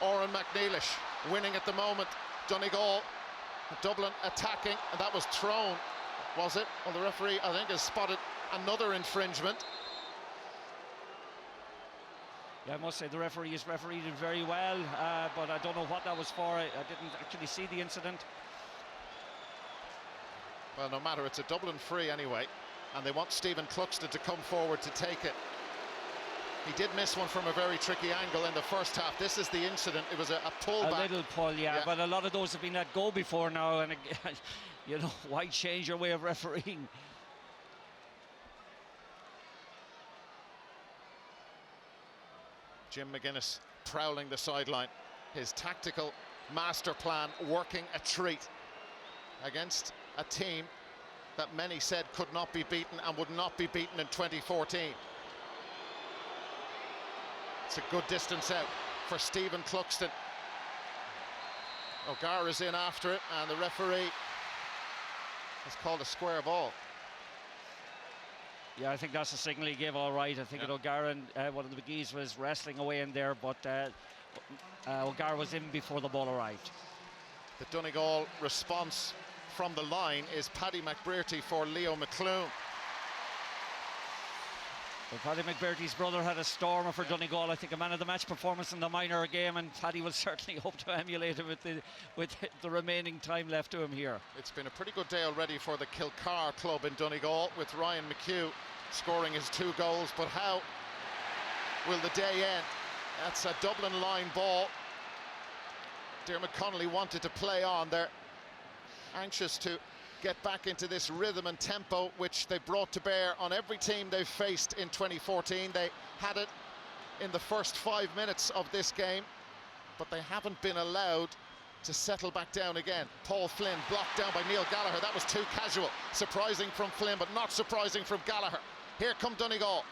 Oran McNeilish winning at the moment. Donegal, Dublin attacking, and that was thrown, was it? Well, the referee, I think, has spotted another infringement. Yeah, I must say the referee has refereed it very well, but I don't know what that was for. I didn't actually see the incident. Well, no matter, it's a Dublin free anyway, and they want Stephen Cluxton to come forward to take it. He did miss one from a very tricky angle in the first half. This is the incident. It was a pullback. A little pull, yeah, but a lot of those have been let go before now, and you know, why change your way of refereeing? Jim McGuinness prowling the sideline. His tactical master plan working a treat against a team that many said could not be beaten and would not be beaten in 2014. It's a good distance out for Stephen Cluxton. O'Gara's in after it, and the referee has called a square ball. Yeah, I think that's the signal he gave, all right. I think O'Gara and one of the McGees was wrestling away in there, but O'Gara was in before the ball arrived. The Donegal response from the line is Paddy McBrearty for Leo McClune. Well, Paddy McBrearty's brother had a stormer for Donegal. I think a man of the match performance in the minor game, and Paddy will certainly hope to emulate it with the remaining time left to him here. It's been a pretty good day already for the Kilcar club in Donegal, with Ryan McHugh scoring his 2 goals, but how will the day end? That's a Dublin line ball. Dermot Connolly wanted to play on. They're anxious to get back into this rhythm and tempo which they brought to bear on every team they've faced in 2014. They had it in the first 5 minutes of this game, but they haven't been allowed to settle back down again. Paul Flynn blocked down by Neil Gallagher. That was too casual. Surprising from Flynn, but not surprising from Gallagher. Here come Donegal.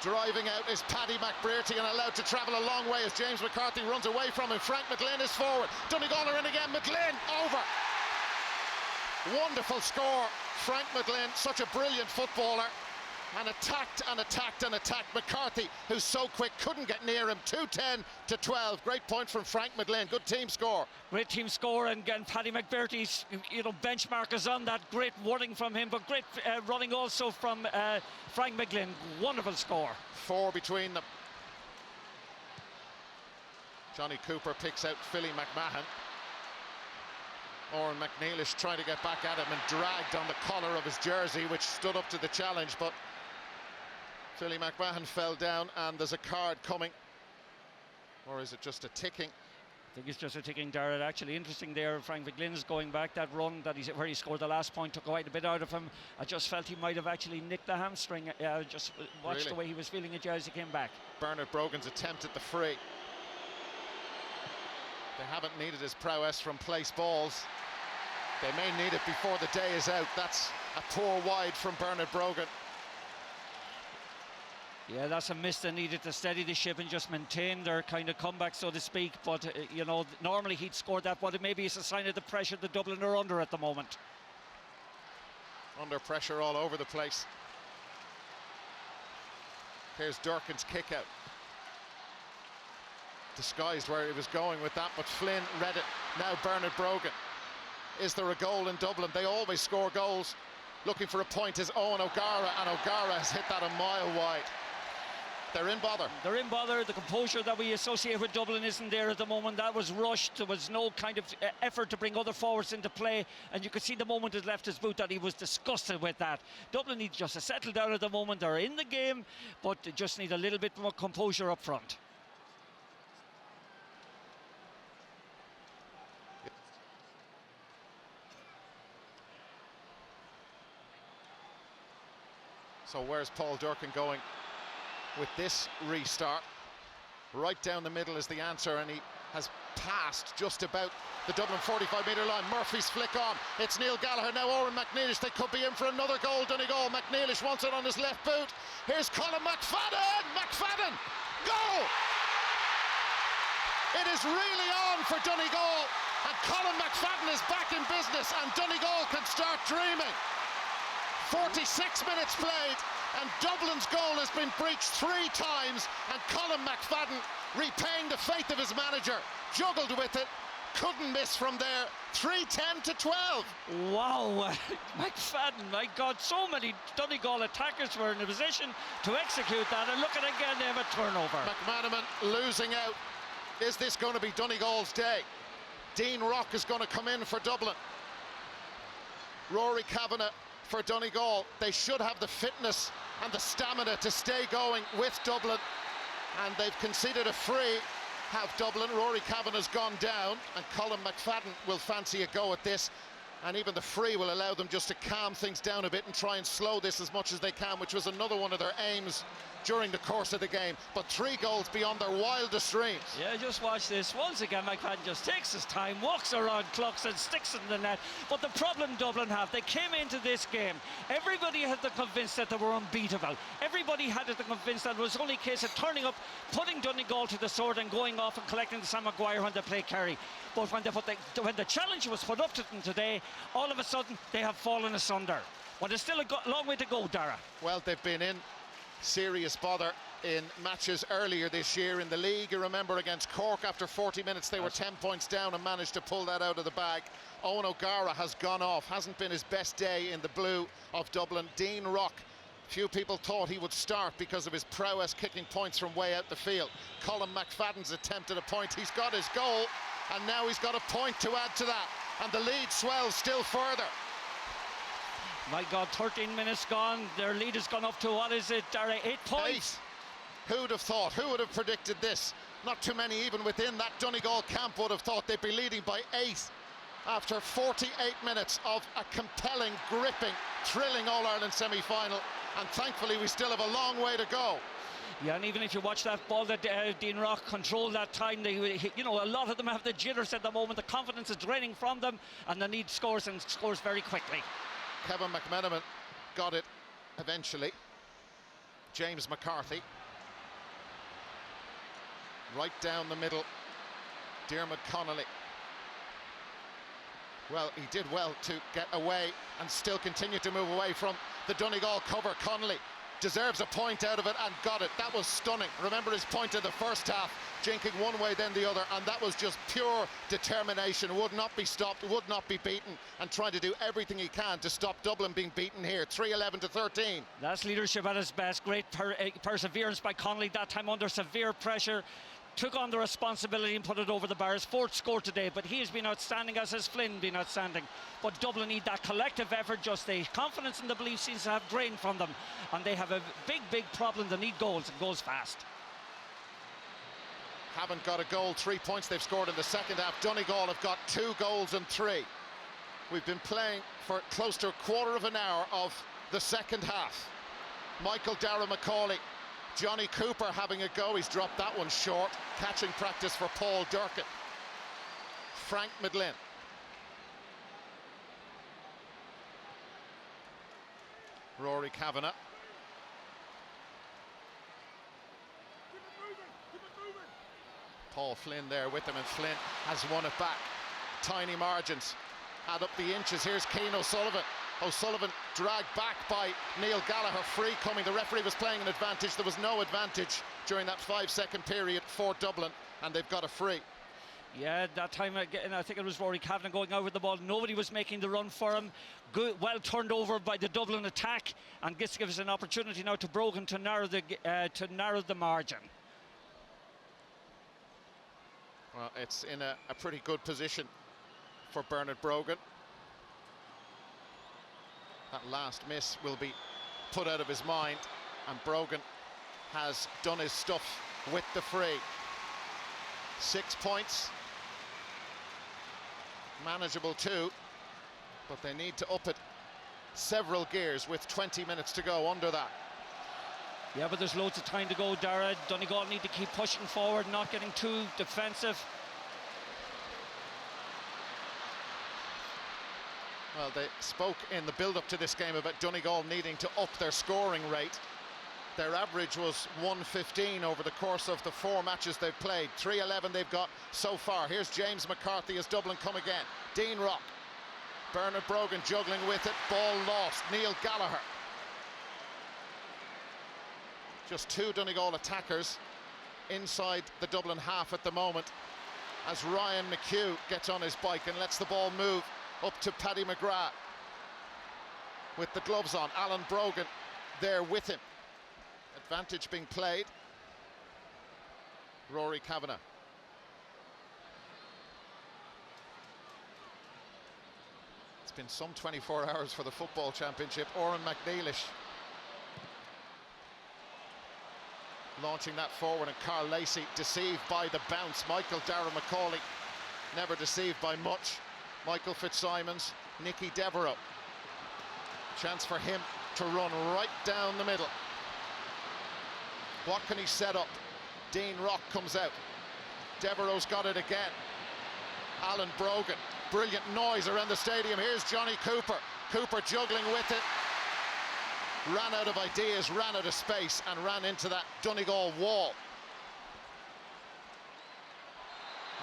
Driving out is Paddy McBrearty, and allowed to travel a long way as James McCarthy runs away from him. Frank McGlynn is forward. Donegal are in again. McGlynn over. Wonderful score. Frank McGlynn, such a brilliant footballer. and attacked and attacked and attacked. McCarthy, who's so quick, couldn't get near him. 2-10 to 12. Great point from Frank McGlynn. Good team score. Great team score, and again, Paddy McBurty's benchmark is on that. Great running from him, but great running also from Frank McGlynn. Wonderful score. 4 between them. Johnny Cooper picks out Philly McMahon. Oran McNeilish trying to get back at him and dragged on the collar of his jersey, which stood up to the challenge, but Philly McMahon fell down, and there's a card coming. Or is it just a ticking? I think it's just a ticking, Darragh. Actually interesting there, Frank McGlynn's going back. That run that where he scored the last point took quite a bit out of him. I just felt he might have actually nicked the hamstring. Just watched the way he was feeling it as he came back. Bernard Brogan's attempt at the free. They haven't needed his prowess from place balls. They may need it before the day is out. That's a poor wide from Bernard Brogan. Yeah, that's a miss. They needed to steady the ship and just maintain their kind of comeback, so to speak. But, normally he'd scored that, but maybe it's a sign of the pressure the Dublin are under at the moment. Under pressure all over the place. Here's Durkin's kick out. Disguised where he was going with that, but Flynn read it. Now Bernard Brogan. Is there a goal in Dublin? They always score goals. Looking for a point is Owen O'Gara, and O'Gara has hit that a mile wide. They're in bother. They're in bother. The composure that we associate with Dublin isn't there at the moment. That was rushed. There was no kind of effort to bring other forwards into play, and you could see the moment it left his boot that he was disgusted with that. Dublin need just to settle down at the moment. They're in the game, but they just need a little bit more composure up front. So where's Paul Durkin going with this restart? Right down the middle is the answer, and he has passed just about the Dublin 45-metre line. Murphy's flick on. It's Neil Gallagher, now Oran McNeilish. They could be in for another goal, Donegal. McNeilish wants it on his left boot. Here's Colin McFadden! McFadden! Goal! It is really on for Donegal, and Colin McFadden is back in business, and Donegal can start dreaming. 46 minutes played, and Dublin's goal has been breached 3 times, and Colin McFadden, repaying the faith of his manager, juggled with it, couldn't miss from there. 3-10 to 12. Wow, McFadden, my God, so many Donegal attackers were in a position to execute that, and look at it again, they have a turnover. McManaman losing out. Is this going to be Donegal's day? Dean Rock is going to come in for Dublin. Rory Kavanagh for Donegal. They should have the fitness and the stamina to stay going with Dublin, and they've conceded a free. Have Dublin. Rory Kavanagh's gone down, and Colin McFadden will fancy a go at this, and even the free will allow them just to calm things down a bit and try and slow this as much as they can, which was another one of their aims during the course of the game. But 3 goals beyond their wildest dreams. Yeah, just watch this. Once again, McFadden just takes his time, walks around Clucks and sticks it in the net. But the problem Dublin have, they came into this game, everybody had the convinced that they were unbeatable. Everybody had it convinced that it was only a case of turning up, putting Donegal to the sword and going off and collecting the Sam Maguire when they play Kerry. But when the challenge was put up to them today, all of a sudden they have fallen asunder. Well, there's still a long way to go, Darragh. Well, they've been in serious bother in matches earlier this year in the league. You remember against Cork, after 40 minutes they were 10 points down and managed to pull that out of the bag. Owen O'Gara has gone off, hasn't been his best day in the blue of Dublin. Dean Rock, few people thought he would start because of his prowess kicking points from way out the field. Colin McFadden's attempt at a point, he's got his goal, and now he's got a point to add to that, and the lead swells still further. My God, 13 minutes gone. Their lead has gone up to, what is it, Darragh, 8 points? 8. Who'd have thought? Who would have predicted this? Not too many even within that Donegal camp would have thought they'd be leading by 8 after 48 minutes of a compelling, gripping, thrilling All-Ireland semi-final. And thankfully we still have a long way to go. Yeah, and even if you watch that ball that Dean Rock controlled that time, a lot of them have the jitters at the moment. The confidence is draining from them, and they need scores, and scores very quickly. Kevin McManaman got it eventually. James McCarthy. Right down the middle, Diarmuid Connolly. Well, he did well to get away and still continue to move away from the Donegal cover. Connolly deserves a point out of it and got it. That was stunning. Remember his point in the first half, jinking one way then the other, and that was just pure determination. Would not be stopped, would not be beaten, and trying to do everything he can to stop Dublin being beaten here. 3-11 to 13. That's leadership at its best. Great perseverance by Connolly, that time under severe pressure. Took on the responsibility and put it over the bar. His fourth score today, but he has been outstanding, as has Flynn been outstanding. But Dublin need that collective effort. Just the confidence and the belief seems to have drained from them, and they have a big problem. They need goals, and goals fast. Haven't got a goal. 3 points they've scored in the second half. Donegal have got 2 goals and 3. We've been playing for close to a quarter of an hour of the second half. Michael Dara McCauley, Johnny Cooper having a go. He's dropped that one short. Catching practice for Paul Durkin. Frank Midlin. Rory Kavanagh. Paul Flynn there with him, and Flynn has won it back. Tiny margins. Add up the inches. Here's Cian O'Sullivan. O'Sullivan dragged back by Neil Gallagher. Free coming. The referee was playing an advantage. There was no advantage during that 5-second period for Dublin, and they've got a free. Yeah, that time again, I think it was Rory Kavanagh going out with the ball. Nobody was making the run for him. Good, well turned over by the Dublin attack, and this gives an opportunity now to Brogan to narrow the margin. Well, it's in a pretty good position for Bernard Brogan. That last miss will be put out of his mind, and Brogan has done his stuff with the free. 6 points. Manageable too, but they need to up it several gears with 20 minutes to go under that. Yeah, but there's loads of time to go, Dara. Donegal need to keep pushing forward, not getting too defensive. Well, they spoke in the build-up to this game about Donegal needing to up their scoring rate. Their average was 115 over the course of the 4 matches they've played. 3-11 they've got so far. Here's James McCarthy as Dublin come again. Dean Rock. Bernard Brogan juggling with it. Ball lost. Neil Gallagher. Just 2 Donegal attackers inside the Dublin half at the moment, as Ryan McHugh gets on his bike and lets the ball move up to Paddy McGrath with the gloves on. Alan Brogan there with him. Advantage being played. Rory Kavanagh. It's been some 24 hours for the football championship. Oran McNeilish launching that forward, and Carl Lacey deceived by the bounce. Michael Dara McCauley never deceived by much. Michael Fitzsimons, Nicky Devereux. Chance for him to run right down the middle. What can he set up? Dean Rock comes out. Devereux's got it again. Alan Brogan. Brilliant noise around the stadium. Here's Johnny Cooper. Cooper juggling with it. Ran out of ideas, ran out of space, and ran into that Donegal wall.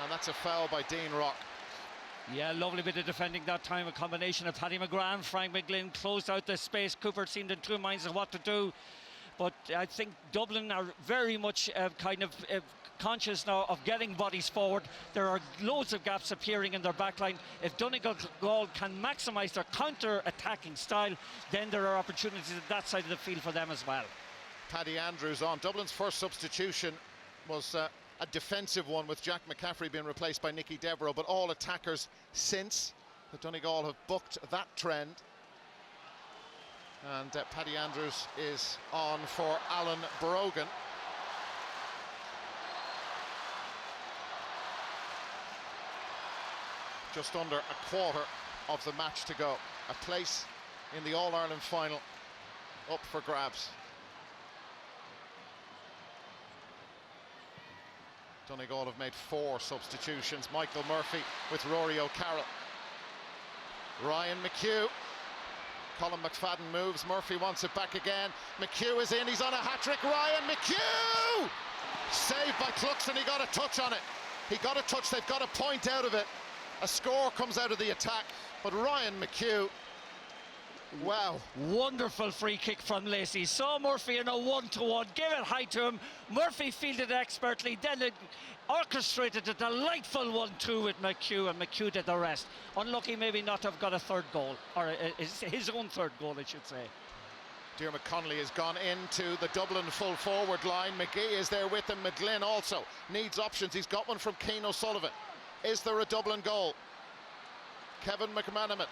And that's a foul by Dean Rock. Yeah, lovely bit of defending that time. A combination of Paddy McGrath and Frank McGlynn closed out the space. Cooper seemed in 2 minds of what to do. But I think Dublin are very much conscious now of getting bodies forward. There are loads of gaps appearing in their backline. If Donegal can maximise their counter-attacking style, then there are opportunities at that side of the field for them as well. Paddy Andrews on. Dublin's first substitution was a defensive one, with Jack McCaffrey being replaced by Nicky Devereux, but all attackers since. The Donegal have bucked that trend. And Paddy Andrews is on for Alan Brogan. Just under a quarter of the match to go. A place in the All-Ireland final up for grabs. Donegal have made 4 substitutions. Michael Murphy with Rory O'Carroll. Ryan McHugh. Colin McFadden moves. Murphy wants it back again. McHugh is in. He's on a hat-trick. Ryan McHugh! Saved by Cluxton. He got a touch on it. He got a touch. They've got a point out of it. A score comes out of the attack. But Ryan McHugh Wow. Wonderful free kick from Lacey. Saw Murphy in a 1-to-1, gave it high to him. Murphy fielded expertly, then it orchestrated a delightful 1-2 with McHugh, and McHugh did the rest. Unlucky maybe not to have got a third goal, or his own third goal, I should say. Diarmuid Connolly has gone into the Dublin full forward line. McGee is there with him. McGlynn also needs options. He's got one from Cian O'Sullivan. Is there a Dublin goal? Kevin McManaman.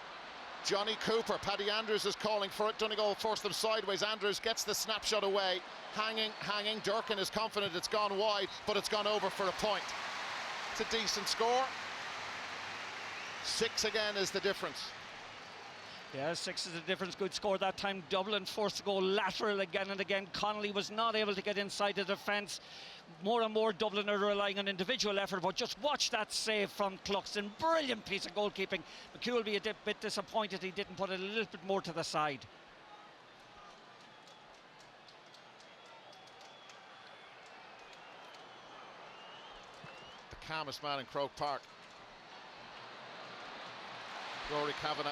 Johnny Cooper. Paddy Andrews is calling for it. Donegal forced them sideways. Andrews gets the snapshot away. Hanging. Durkin is confident it's gone wide, but it's gone over for a point. It's a decent score. 6 again is the difference. Yeah, 6 is the difference. Good score that time. Dublin forced to go lateral again and again. Connolly was not able to get inside the defence. More and more Dublin are relying on individual effort, but just watch that save from Cluxton. Brilliant piece of goalkeeping. McHugh will be a bit disappointed he didn't put it a little bit more to the side. The calmest man in Croke Park. Rory Kavanagh.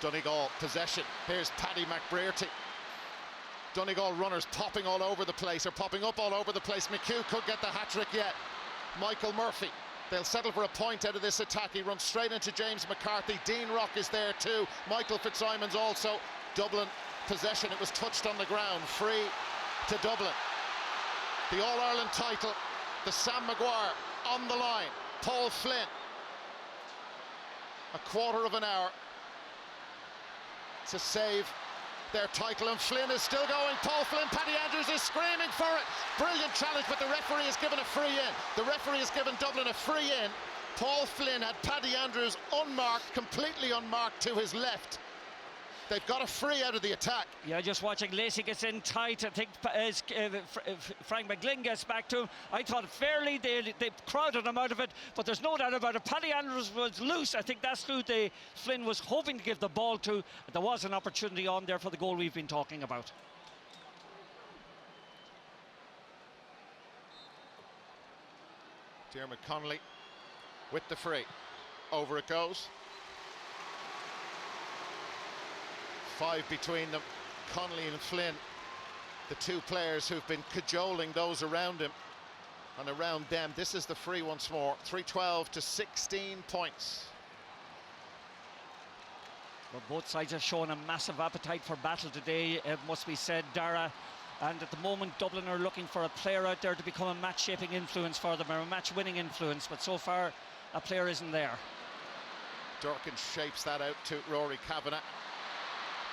Donegal possession. Here's Paddy McBrearty. Donegal runners popping all over the place, or popping up all over the place. McHugh could get the hat-trick yet. Michael Murphy. They'll settle for a point out of this attack. He runs straight into James McCarthy. Dean Rock is there too. Michael Fitzsimons also. Dublin possession. It was touched on the ground. Free to Dublin. The All-Ireland title. The Sam Maguire on the line. Paul Flynn. A quarter of an hour to save their title, and Flynn is still going. Paul Flynn, Paddy Andrews is screaming for it. Brilliant challenge, but the referee has given a free in. The referee has given Dublin a free in. Paul Flynn had Paddy Andrews unmarked, completely unmarked to his left. They've got a free out of the attack. Yeah, just watching. Lacey gets in tight. I think Frank McGlynn gets back to him. I thought fairly they crowded him out of it, but there's no doubt about it. Paddy Andrews was loose. I think that's who Flynn was hoping to give the ball to. There was an opportunity on there for the goal we've been talking about. Diarmuid Connolly with the free. Over it goes. 5 between them, Connolly and Flynn, the two players who've been cajoling those around him and around them. This is the free once more. 3-12 to 16 points. Well, both sides have shown a massive appetite for battle today, it must be said, Dara. And at the moment, Dublin are looking for a player out there to become a match-shaping influence for them, or a match-winning influence, but so far a player isn't there. Durkin shapes that out to Rory Kavanagh.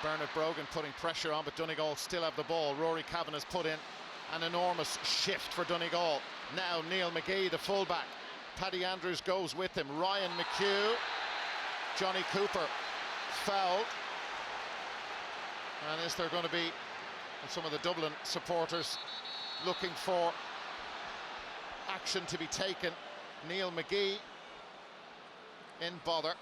Bernard Brogan putting pressure on, but Donegal still have the ball. Rory Kavanagh's put in an enormous shift for Donegal. Now Neil McGee, the fullback. Paddy Andrews goes with him. Ryan McHugh. Johnny Cooper fouled. And is there going to be some of the Dublin supporters looking for action to be taken? Neil McGee in bother.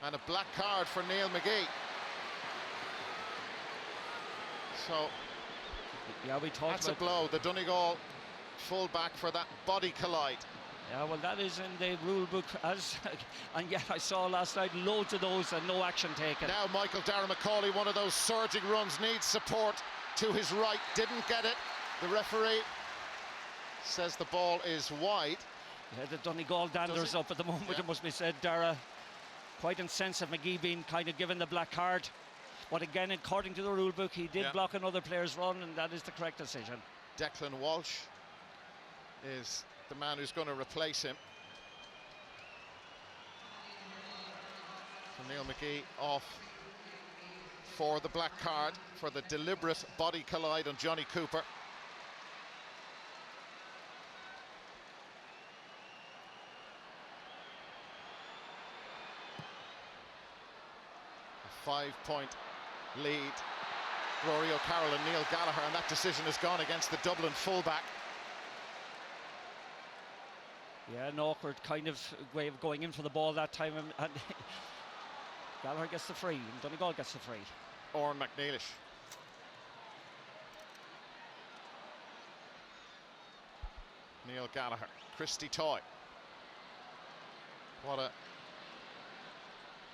And a black card for Neil McGee. So, yeah, we talked that's a blow. The Donegal full-back for that body collide. Yeah, well, that is in the rule book, and yet I saw last night loads of those and no action taken. Now Michael Darragh Macaulay, one of those surging runs, needs support to his right, didn't get it. The referee says the ball is wide. Yeah, the Donegal dander's up at the moment, It must be said, Dara. Quite incensed at McGee being kind of given the black card. But again, according to the rule book, he did block another player's run, and that is the correct decision. Declan Walsh is the man who's going to replace him. So Neil McGee off for the black card for the deliberate body collide on Johnny Cooper. A 5-point lead. Rory O'Carroll and Neil Gallagher, and that decision has gone against the Dublin fullback. Yeah, an awkward kind of way of going in for the ball that time, and Gallagher gets the free, and Donegal gets the free. Oran McNeilish. Neil Gallagher, Christy Toy. What a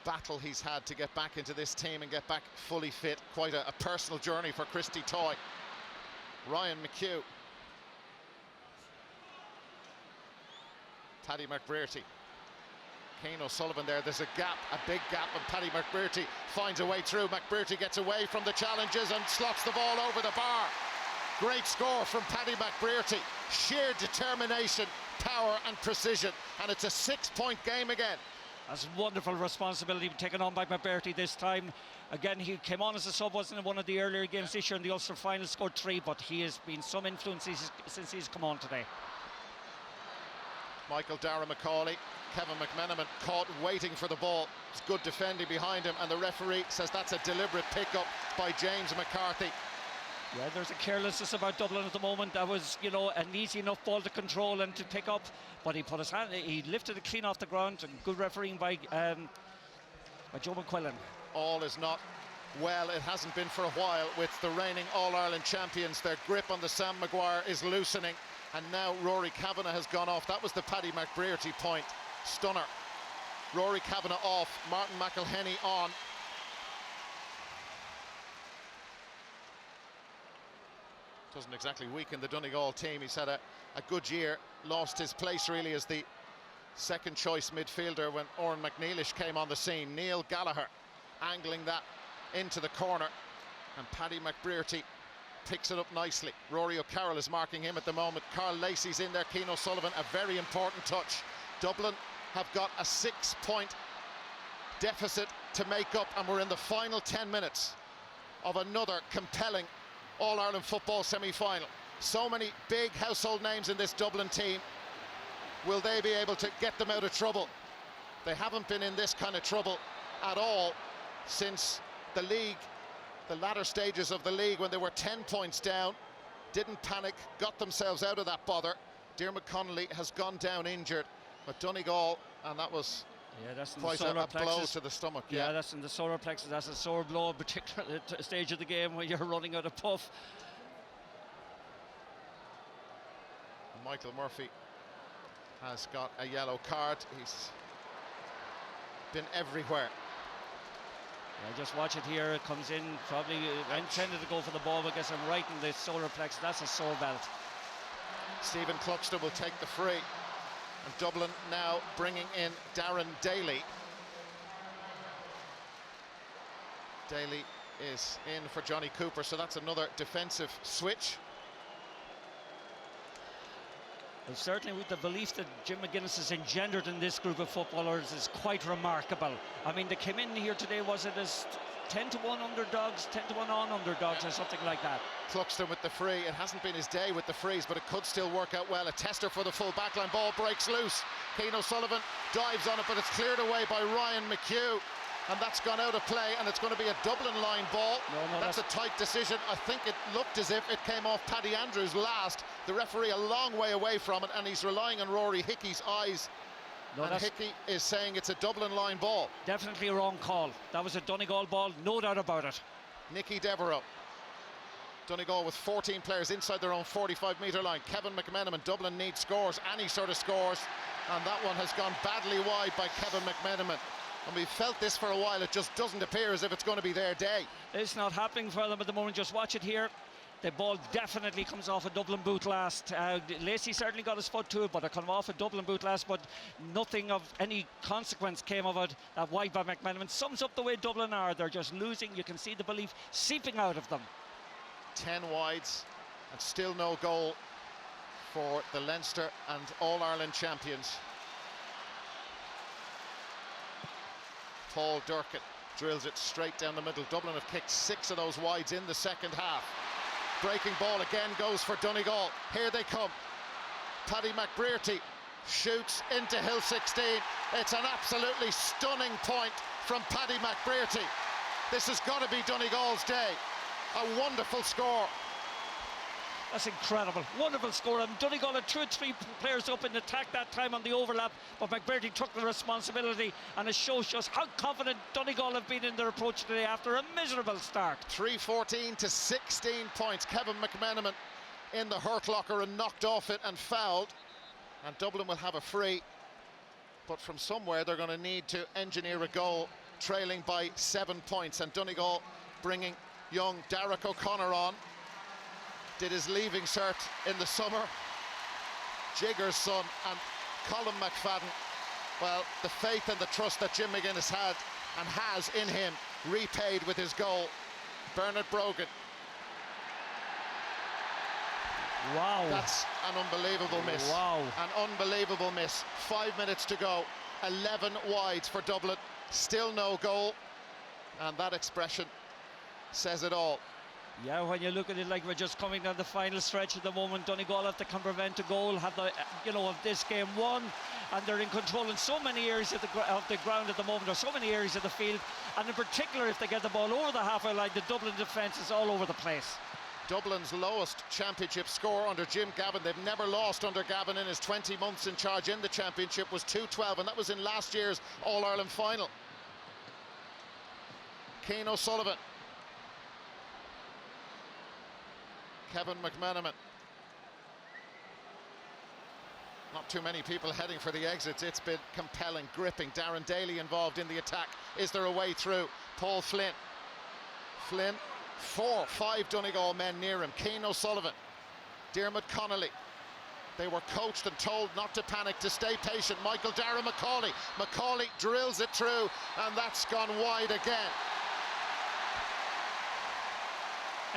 battle he's had to get back into this team and get back fully fit. Quite a personal journey for Christy Toy. Ryan McHugh. Paddy McBrearty. Cian O'Sullivan there. There's a gap, a big gap, and Paddy McBrearty finds a way through. McBrearty gets away from the challenges and slots the ball over the bar. Great score from Paddy McBrearty. Sheer determination, power and precision, and it's a 6-point game again. That's wonderful responsibility taken on by McBrearty this time. Again, he came on as a sub, wasn't in one of the earlier games this year in the Ulster final, scored 3, but he has been some influence since he's come on today. Michael Dara McCauley, Kevin McMenamin caught waiting for the ball. It's good defending behind him, and the referee says that's a deliberate pickup by James McCarthy. Yeah, there's a carelessness about Dublin at the moment. That was, you know, an easy enough ball to control and to pick up, but he put his hand, he lifted it clean off the ground, and good refereeing by Joe McQuillan. All is not well. It hasn't been for a while with the reigning All-Ireland champions. Their grip on the Sam Maguire is loosening, and now Rory Kavanagh has gone off. That was the Paddy McBrearty point. Stunner. Rory Kavanagh off, Martin McElhenney on. Doesn't exactly weaken the Donegal team. He's had a good year. Lost his place really as the second choice midfielder when Oran McNeilish came on the scene. Neil Gallagher angling that into the corner, and Paddy McBrearty picks it up nicely. Rory O'Carroll is marking him at the moment. Carl Lacey's in there. Cian O'Sullivan, a very important touch. Dublin have got a 6-point deficit to make up, and we're in the final 10 minutes of another compelling All-Ireland football semi-final. So many big household names in this Dublin team. Will they be able to get them out of trouble? They haven't been in this kind of trouble at all since the league, the latter stages of the league, when they were 10 points down. Didn't panic, got themselves out of that bother. Diarmuid Connolly has gone down injured, but Donegal, and that was that's quite a blow to the stomach. Yeah, that's in the solar plexus. That's a sore blow, particularly at the stage of the game when you're running out of puff. Michael Murphy has got a yellow card. He's been everywhere. Yeah, just watch it here. It comes in, probably intended to go for the ball, but gets him right in the solar plexus. That's a sore belt. Stephen Cluxton will take the free. And Dublin now bringing in Darren Daly. Daly is in for Johnny Cooper, so that's another defensive switch. Well, certainly with the belief that Jim McGuinness has engendered in this group of footballers is quite remarkable. I mean, they came in here today, was it as 10-1 underdogs, 10-1 on underdogs, or something like that. Cluxton with the free. It hasn't been his day with the frees, but it could still work out well. A tester for the full backline. Ball breaks loose. Cian O'Sullivan dives on it, but it's cleared away by Ryan McHugh, and that's gone out of play, and it's going to be a Dublin line ball. No, that's a tight decision. I think it looked as if it came off Paddy Andrews last. The referee a long way away from it, and he's relying on Rory Hickey's eyes. No, and Hickey is saying it's a Dublin line ball. Definitely a wrong call. That was a Donegal ball, no doubt about it. Nicky Devereux. Donegal with 14 players inside their own 45-metre line. Kevin McMenamin. Dublin needs scores, any sort of scores, and that one has gone badly wide by Kevin McMenamin. And we've felt this for a while. It just doesn't appear as if it's going to be their day. It's not happening for them at the moment. Just watch it here. The ball definitely comes off a Dublin boot last. Lacey certainly got his foot to it, but it came off a Dublin boot last, but nothing of any consequence came of it. That wide by McMenamin sums up the way Dublin are. They're just losing. You can see the belief seeping out of them. 10 wides and still no goal for the Leinster and All-Ireland champions. Paul Durkin drills it straight down the middle. Dublin have kicked 6 of those wides in the second half. Breaking ball again goes for Donegal. Here they come. Paddy McBrearty shoots into Hill 16. It's an absolutely stunning point from Paddy McBrearty. This has got to be Donegal's day. A wonderful score. That's incredible. Wonderful score. And Donegal had 2 or 3 players up in attack that time on the overlap, but McBrearty took the responsibility, and it shows just how confident Donegal have been in their approach today after a miserable start. 3-14 to 16 points. Kevin McMenamin in the hurt locker and knocked off it and fouled. And Dublin will have a free. but from somewhere they're going to need to engineer a goal, trailing by 7 points. And Donegal bringing young Derek O'Connor on, did his leaving cert in the summer. Jigger's son, and Colin McFadden, well, the faith and the trust that Jim McGuinness had and has in him, repaid with his goal. Bernard Brogan. Wow. That's an unbelievable miss. Wow. An unbelievable miss. 5 minutes to go. 11 wides for Dublin. Still no goal. And that expression says it all. Yeah, when you look at it like we're just coming down the final stretch at the moment, Donegal have to prevent a goal, have the, of this game won, and they're in control in so many areas of the ground at the moment, or so many areas of the field, and in particular if they get the ball over the halfway line, the Dublin defence is all over the place. Dublin's lowest championship score under Jim Gavin. They've never lost under Gavin in his 20 months in charge in the championship, was 2-12, and that was in last year's All-Ireland final. Cian O'Sullivan. Kevin McManaman. Not too many people heading for the exits. It's been compelling, gripping. Darren Daly involved in the attack. Is there a way through? Paul Flynn. Flynn, 4-5 Donegal men near him. Cian O'Sullivan, Diarmuid Connolly. They were coached and told not to panic, to stay patient. Michael Dara McCauley. McCauley drills it through, and that's gone wide again.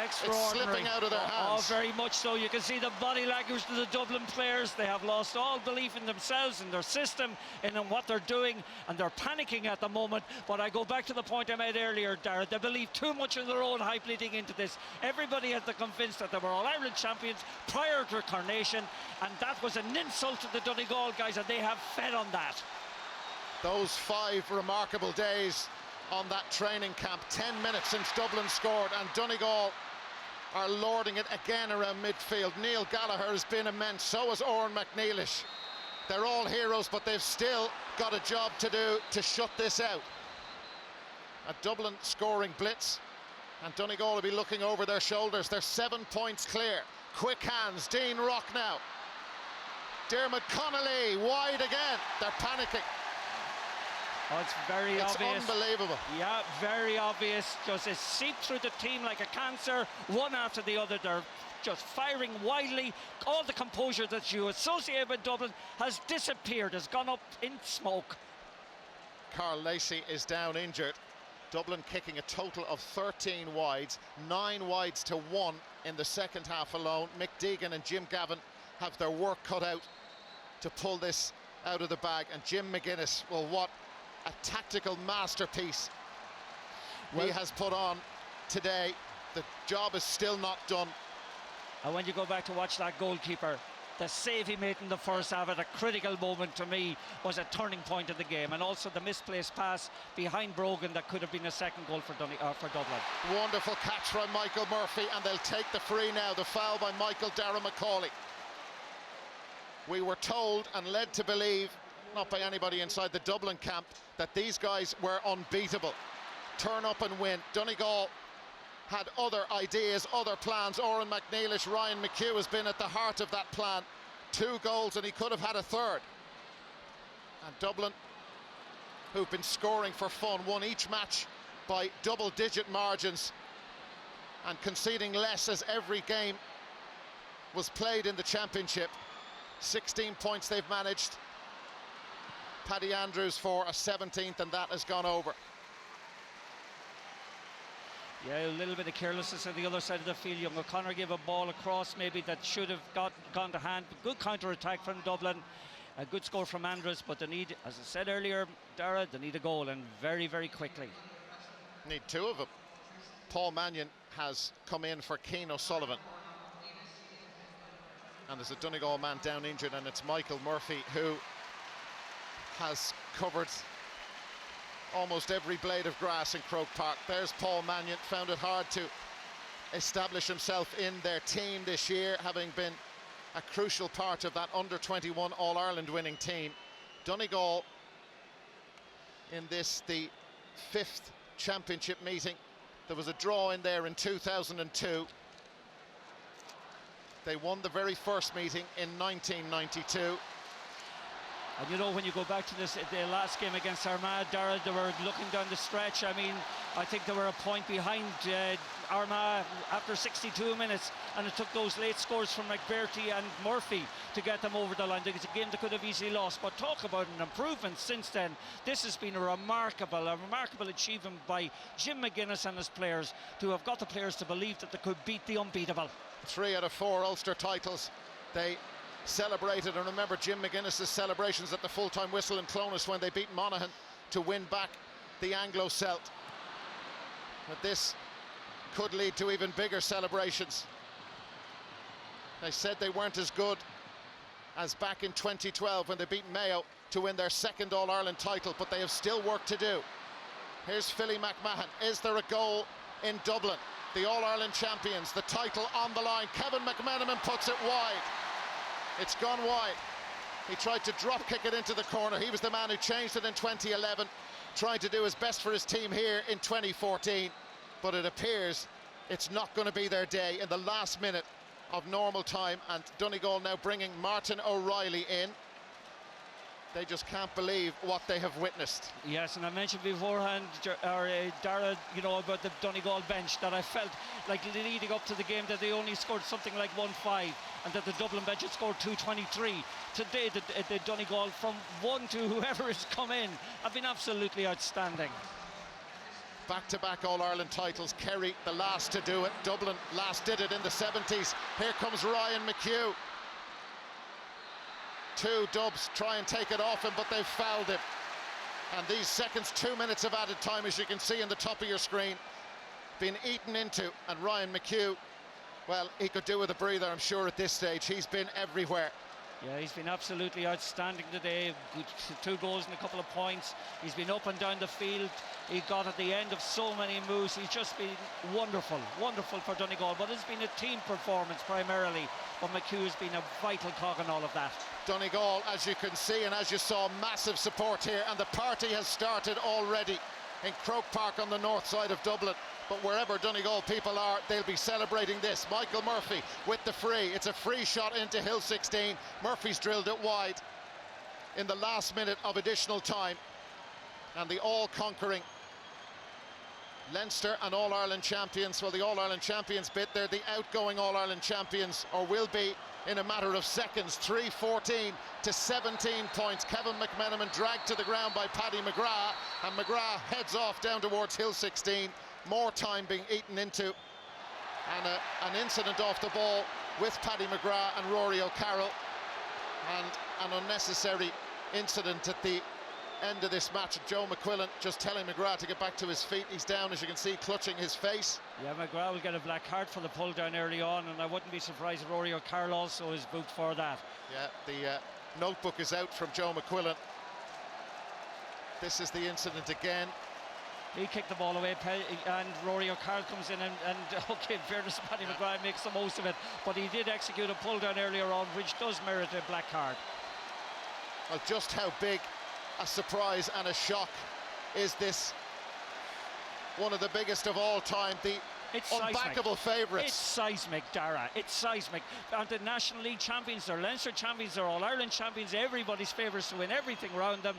Extraordinary. It's slipping out of their hands. Oh, very much so. You can see the body language of the Dublin players. They have lost all belief in themselves, in their system, and in what they're doing, and they're panicking at the moment. But I go back to the point I made earlier, Darragh. They believe too much in their own hype leading into this. Everybody had to convince that they were All-Ireland champions prior to coronation, and that was an insult to the Donegal guys, and they have fed on that. Those 5 remarkable days on that training camp, 10 minutes since Dublin scored, and Donegal are lording it again around midfield. Neil Gallagher has been immense, so has Oran McNeilish. They're all heroes, but they've still got a job to do to shut this out. A Dublin scoring blitz, and Donegal will be looking over their shoulders. They're 7 points clear. Quick hands, Dean Rock now. Diarmuid Connolly, wide again. They're panicking. Oh, it's very obvious. It's unbelievable. Yeah, very obvious. Just it seeped through the team like a cancer, one after the other. They're just firing wildly. All the composure that you associate with Dublin has disappeared, has gone up in smoke. Carl Lacey is down injured. Dublin kicking a total of 13 wides, 9 wides to 1 in the second half alone. Mick Deegan and Jim Gavin have their work cut out to pull this out of the bag. And Jim McGuinness, well, what a tactical masterpiece he has put on today. The job is still not done. And when you go back to watch that goalkeeper, the save he made in the first half at a critical moment to me was a turning point in the game, and also the misplaced pass behind Brogan that could have been a second goal for Dublin. Wonderful catch from Michael Murphy, and they'll take the free now. The foul by Michael Dara McCauley. We were told and led to believe, not by anybody inside the Dublin camp, that these guys were unbeatable. Turn up and win. Donegal had other ideas, other plans. Oran McNeilish, Ryan McHugh has been at the heart of that plan. 2 goals and he could have had a third. And Dublin, who've been scoring for fun, won each match by double-digit margins and conceding less as every game was played in the championship. 16 points they've managed. Paddy Andrews for a 17th, and that has gone over. Yeah, a little bit of carelessness on the other side of the field. Young O'Connor gave a ball across maybe that should have gone to hand. Good counter-attack from Dublin. A good score from Andrews, but they need, as I said earlier, Darragh, they need a goal, and very, very quickly. Need 2 of them. Paul Mannion has come in for Cian O'Sullivan. And there's a Donegal man down injured, and it's Michael Murphy who has covered almost every blade of grass in Croke Park. There's Paul Mannion, found it hard to establish himself in their team this year, having been a crucial part of that under-21 All-Ireland winning team. Donegal in this, the 5th championship meeting. There was a draw in there in 2002. They won the very first meeting in 1992. And you know, when you go back to the last game against Armagh, Dara, they were looking down the stretch. I mean, I think they were a point behind Armagh after 62 minutes, and it took those late scores from McBurty and Murphy to get them over the line. It's a game they could have easily lost, but talk about an improvement since then. This has been a remarkable achievement by Jim McGuinness and his players to have got the players to believe that they could beat the unbeatable. 3 out of 4 Ulster titles. They celebrated, and remember Jim McGuinness's celebrations at the full-time whistle in Clonus when they beat Monaghan to win back the Anglo-Celt. But this could lead to even bigger celebrations. They said they weren't as good as back in 2012 when they beat Mayo to win their second All-Ireland title, but they have still work to do. Here's Philly McMahon. Is there a goal in Dublin? The All-Ireland champions, the title on the line. Kevin McMenamin puts it wide. It's gone wide. He tried to drop kick it into the corner. He was the man who changed it in 2011, trying to do his best for his team here in 2014. But it appears it's not going to be their day in the last minute of normal time, and Donegal now bringing Martin O'Reilly in. They just can't believe what they have witnessed. Yes, and I mentioned beforehand, Dara, you know, about the Donegal bench, that I felt like leading up to the game that they only scored something like 1-5, and that the Dublin bench had scored 2-23. Today, the Donegal, from 1 to whoever has come in, have been absolutely outstanding. Back-to-back All-Ireland titles. Kerry, the last to do it. Dublin last did it in the 70s. Here comes Ryan McHugh. 2 Dubs try and take it off him, but they've fouled him. And these seconds, 2 minutes of added time, as you can see in the top of your screen, been eaten into. And Ryan McHugh, well, he could do with a breather, I'm sure, at this stage. He's been everywhere. Yeah, he's been absolutely outstanding today. 2 goals and a couple of points. He's been up and down the field. He got at the end of so many moves. He's just been wonderful for Donegal. But it's been a team performance primarily. But McHugh has been a vital cog in all of that. Donegal, as you can see, and as you saw, massive support here. And the party has started already in Croke Park on the north side of Dublin. But wherever Donegal people are, they'll be celebrating this. Michael Murphy with the free. It's a free shot into Hill 16. Murphy's drilled it wide in the last minute of additional time. And the all-conquering Leinster and All-Ireland champions. Well, the All-Ireland champions bit, they're the outgoing All-Ireland champions, or will be in a matter of seconds. 3-14 to 17 points. Kevin McMenamin dragged to the ground by Paddy McGrath, and McGrath heads off down towards Hill 16. More time being eaten into, and an incident off the ball with Paddy McGrath and Rory O'Carroll, and an unnecessary incident at the end of this match. Joe McQuillan just telling McGrath to get back to his feet. He's down, as you can see, clutching his face. Yeah, McGrath will get a black card for the pull down early on, and I wouldn't be surprised if Rory O'Carroll also is booked for that. Yeah, the notebook is out from Joe McQuillan. This is the incident again. He kicked the ball away, and Rory O'Carroll comes in, and okay, in fairness, Paddy McGrath makes the most of it, but he did execute a pull down earlier on, which does merit a black card. Well, just how big a surprise and a shock is this? One of the biggest of all time, the unbackable favourites. It's seismic, Dara. It's seismic. And the National League champions, they're Leinster champions, they're All-Ireland champions, everybody's favourites to win everything around them.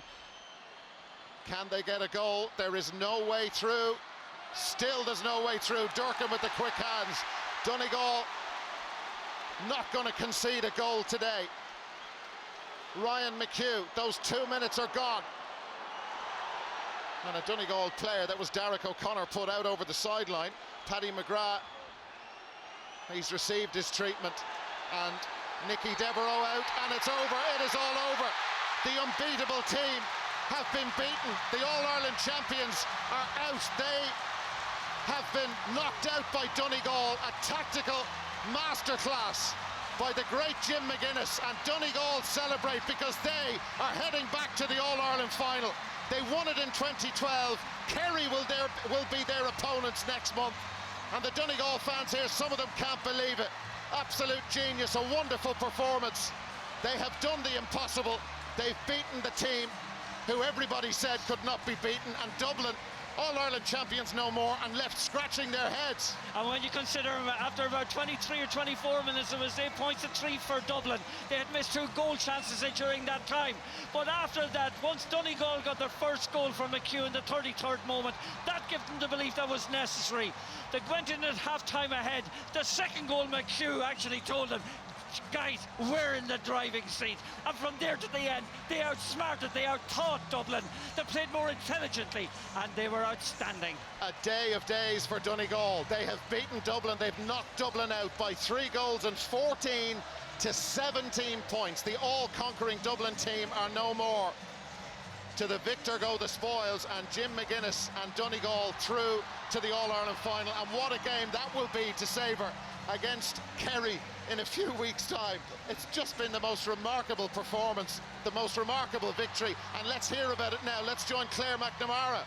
Can they get a goal? There is no way through. Still there's no way through. Durkin with the quick hands. Donegal not going to concede a goal today. Ryan McHugh, those 2 minutes are gone. And a Donegal player, that was Derek O'Connor, put out over the sideline. Paddy McGrath, he's received his treatment. And Nicky Devereaux out, and it's over. It is all over. The unbeatable team have been beaten. The All-Ireland champions are out. They have been knocked out by Donegal. A tactical masterclass by the great Jim McGuinness, and Donegal celebrate because they are heading back to the All-Ireland final. They won it in 2012. Kerry will be their opponents next month, and the Donegal fans here, some of them can't believe it. Absolute genius, a wonderful performance. They have done the impossible. They've beaten the team who everybody said could not be beaten, and Dublin All-Ireland champions no more, and left scratching their heads. And when you consider after about 23 or 24 minutes, it was 8 points to 3 for Dublin. They had missed 2 goal chances during that time. But after that, once Donegal got their first goal from McHugh in the 33rd moment, that gave them the belief that was necessary. They went in at half-time ahead. The second goal, McHugh actually told them, guys, we're in the driving seat. And from there to the end, they outsmarted, they outthought Dublin. They played more intelligently, and they were outstanding. A day of days for Donegal. They have beaten Dublin. They've knocked Dublin out by 3 goals and 14 to 17 points. The all-conquering Dublin team are no more. To the victor go the spoils, and Jim McGuinness and Donegal through to the All-Ireland final. And what a game that will be to savour against Kerry in a few weeks' time. It's just been the most remarkable performance, the most remarkable victory, and let's hear about it now. Let's join Claire McNamara.